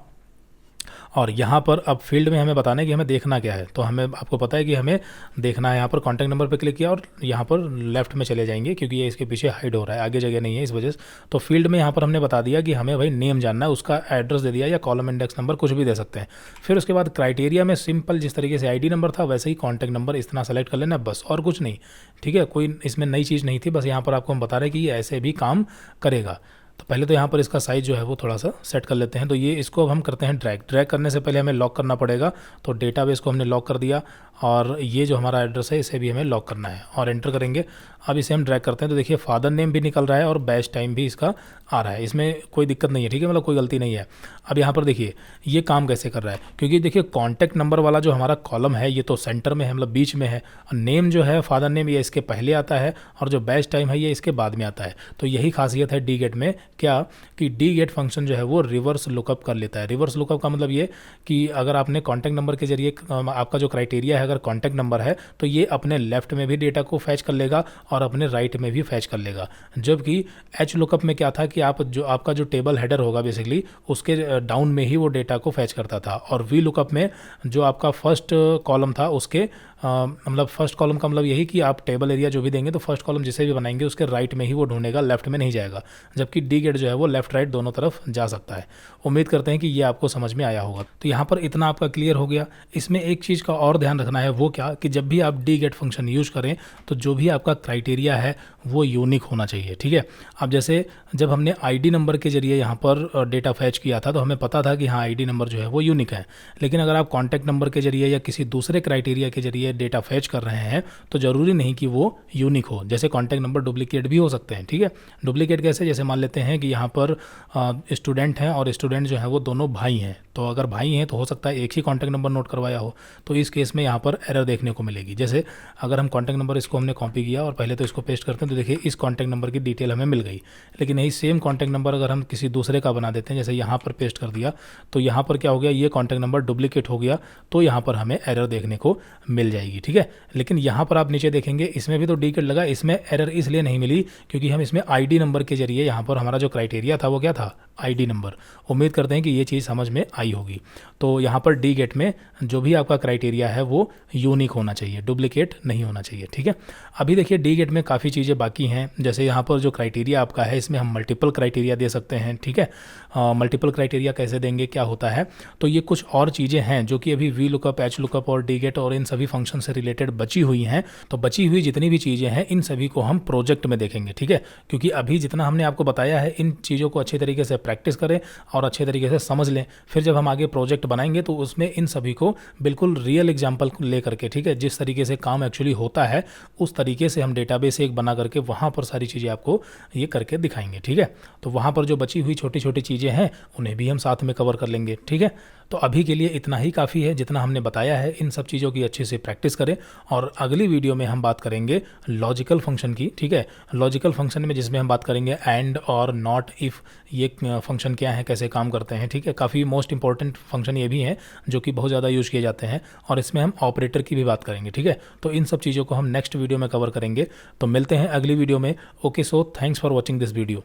Speaker 1: और यहाँ पर अब फील्ड में हमें बताना है कि हमें देखना क्या है। तो हमें, आपको पता है कि हमें देखना है, यहाँ पर कॉन्टैक्ट नंबर पे क्लिक किया और यहाँ पर लेफ्ट में चले जाएंगे क्योंकि ये इसके पीछे हाइड हो रहा है, आगे जगह नहीं है इस वजह से। तो फील्ड में यहाँ पर हमने बता दिया कि हमें भाई नेम जानना है, उसका एड्रेस दे दिया या कॉलम इंडेक्स नंबर कुछ भी दे सकते हैं। फिर उसके बाद क्राइटेरिया में सिंपल जिस तरीके से आईडी नंबर था वैसे ही कॉन्टैक्ट नंबर इतना सेलेक्ट कर लेना बस, और कुछ नहीं, ठीक है। कोई इसमें नई चीज़ नहीं थी, बस यहाँ पर आपको हम बता रहे हैं कि ये ऐसे भी काम करेगा। तो पहले तो यहाँ पर इसका साइज़ जो है वो थोड़ा सा सेट कर लेते हैं। तो ये इसको अब हम करते हैं ड्रैग करने से पहले हमें लॉक करना पड़ेगा। तो डेटाबेस को हमने लॉक कर दिया और ये जो हमारा एड्रेस है इसे भी हमें लॉक करना है और एंटर करेंगे। अब इसे हम ड्रैग करते हैं तो देखिए फादर नेम भी निकल रहा है और बैच टाइम भी इसका आ रहा है, इसमें कोई दिक्कत नहीं है, ठीक है, मतलब कोई गलती नहीं है। अब यहाँ पर देखिए ये काम कैसे कर रहा है, क्योंकि देखिए कॉन्टैक्ट नंबर वाला जो हमारा कॉलम है ये तो सेंटर में है, मतलब बीच में है, और नेम जो है फादर नेम ये इसके पहले आता है और जो बैच टाइम है ये इसके बाद में आता है। तो यही खासियत है डी गेट में, क्या कि डी गेट फंक्शन जो है वो रिवर्स लुकअप कर लेता है। रिवर्स लुकअप का मतलब ये कि अगर आपने कॉन्टैक्ट नंबर के जरिए आपका जो क्राइटेरिया है अगर कॉन्टैक्ट नंबर है तो ये अपने लेफ्ट में भी डेटा को फैच कर लेगा और अपने राइट में भी फैच कर लेगा। जबकि एच लुकअप में क्या था कि आप जो आपका जो टेबल हेडर होगा बेसिकली उसके डाउन में ही वो डेटा को फैच करता था, और वी लुकअप में जो आपका फर्स्ट कॉलम था उसके मतलब फर्स्ट कॉलम का मतलब यही कि आप टेबल एरिया जो भी देंगे तो फर्स्ट कॉलम जिसे भी बनाएंगे उसके राइट में ही वो ढूंढेगा, लेफ्ट में नहीं जाएगा। जबकि डी गेट जो है वो लेफ्ट राइट दोनों तरफ जा सकता है। उम्मीद करते हैं कि ये आपको समझ में आया होगा। तो यहाँ पर इतना आपका क्लियर हो गया। इसमें एक चीज़ का और ध्यान रखना है, वो क्या कि जब भी आप डी गेट फंक्शन यूज करें तो जो भी आपका क्राइटेरिया है वो यूनिक होना चाहिए, ठीक है। अब जैसे जब हमने आईडी नंबर के जरिए यहाँ पर डेटा फैच किया था तो हमें पता था कि हाँ आईडी नंबर जो है वो यूनिक है, लेकिन अगर आप कॉन्टैक्ट नंबर के जरिए या किसी दूसरे क्राइटेरिया के जरिए डेटा फैच कर रहे हैं तो ज़रूरी नहीं कि वो यूनिक हो। जैसे कॉन्टैक्ट नंबर डुप्लीकेट भी हो सकते हैं, ठीक है। डुप्लीकेट कैसे, जैसे मान लेते हैं कि यहाँ पर स्टूडेंट हैं और स्टूडेंट जो है वो दोनों भाई हैं, तो अगर भाई हैं तो हो सकता है एक ही कॉन्टैक्ट नंबर नोट करवाया हो, तो इस केस में यहाँ पर एरर देखने को मिलेगी। जैसे अगर हम कॉन्टैक्ट नंबर इसको हमने कॉपी किया और पहले तो इसको पेस्ट करते हैं तो देखिए इस कॉन्टैक्ट नंबर की डिटेल हमें मिल गई, लेकिन यही सेम कॉन्टैक्ट नंबर अगर हम किसी दूसरे का बना देते हैं, जैसे यहाँ पर पेस्ट कर दिया, तो यहाँ पर क्या हो गया, ये कॉन्टैक्ट नंबर डुप्लीकेट हो गया, तो यहाँ पर हमें एरर देखने को मिल जाएगी, ठीक है। लेकिन यहाँ पर आप नीचे देखेंगे इसमें भी तो डी गेट लगा, इसमें एरर इसलिए नहीं मिली क्योंकि हम इसमें आईडी नंबर के जरिए यहाँ पर हमारा जो क्राइटेरिया था वो क्या था, आईडी नंबर। उम्मीद करते हैं कि ये चीज़ समझ में आई होगी। तो यहाँ पर डी गेट में जो भी आपका क्राइटेरिया है वो यूनिक होना चाहिए, डुप्लीकेट नहीं होना चाहिए, ठीक है। अभी देखिए डी गेट में काफ़ी चीज़ें बाकी हैं, जैसे यहाँ पर जो क्राइटेरिया आपका है इसमें हम मल्टीपल क्राइटेरिया दे सकते हैं, ठीक है। मल्टीपल क्राइटेरिया कैसे देंगे, क्या होता है, तो ये कुछ और चीज़ें हैं जो कि अभी वी लुकअप, एच लुकअप और डी गेट और इन सभी फंक्शन से रिलेटेड बची हुई हैं। तो बची हुई जितनी भी चीज़ें हैं इन सभी को हम प्रोजेक्ट में देखेंगे, ठीक है। क्योंकि अभी जितना हमने आपको बताया है इन चीज़ों को अच्छे तरीके से प्रैक्टिस करें और अच्छे तरीके से समझ लें, फिर जब हम आगे प्रोजेक्ट बनाएंगे तो उसमें इन सभी को बिल्कुल रियल एग्जाम्पल ले करके, ठीक है, जिस तरीके से काम एक्चुअली होता है उस तरीके से हम डेटाबेस एक बना करके वहाँ पर सारी चीज़ें आपको ये करके दिखाएंगे, ठीक है। तो वहाँ पर जो बची हुई छोटी छोटी चीज़ें हैं उन्हें भी हम साथ में कवर कर लेंगे, ठीक है। तो अभी के लिए इतना ही काफ़ी है, जितना हमने बताया है इन सब चीज़ों की अच्छे से प्रैक्टिस करें, और अगली वीडियो में हम बात करेंगे लॉजिकल फंक्शन की, ठीक है। लॉजिकल फंक्शन में जिसमें हम बात करेंगे एंड और नॉट, इफ़, ये फंक्शन क्या है, कैसे काम करते हैं, ठीक है। काफ़ी मोस्ट इंपॉर्टेंट फंक्शन ये भी हैं जो कि बहुत ज़्यादा यूज़ किए जाते हैं, और इसमें हम ऑपरेटर की भी बात करेंगे, ठीक है। तो इन सब चीज़ों को हम नेक्स्ट वीडियो में कवर करेंगे। तो मिलते हैं अगली वीडियो में। Okay, so thanks for watching this video.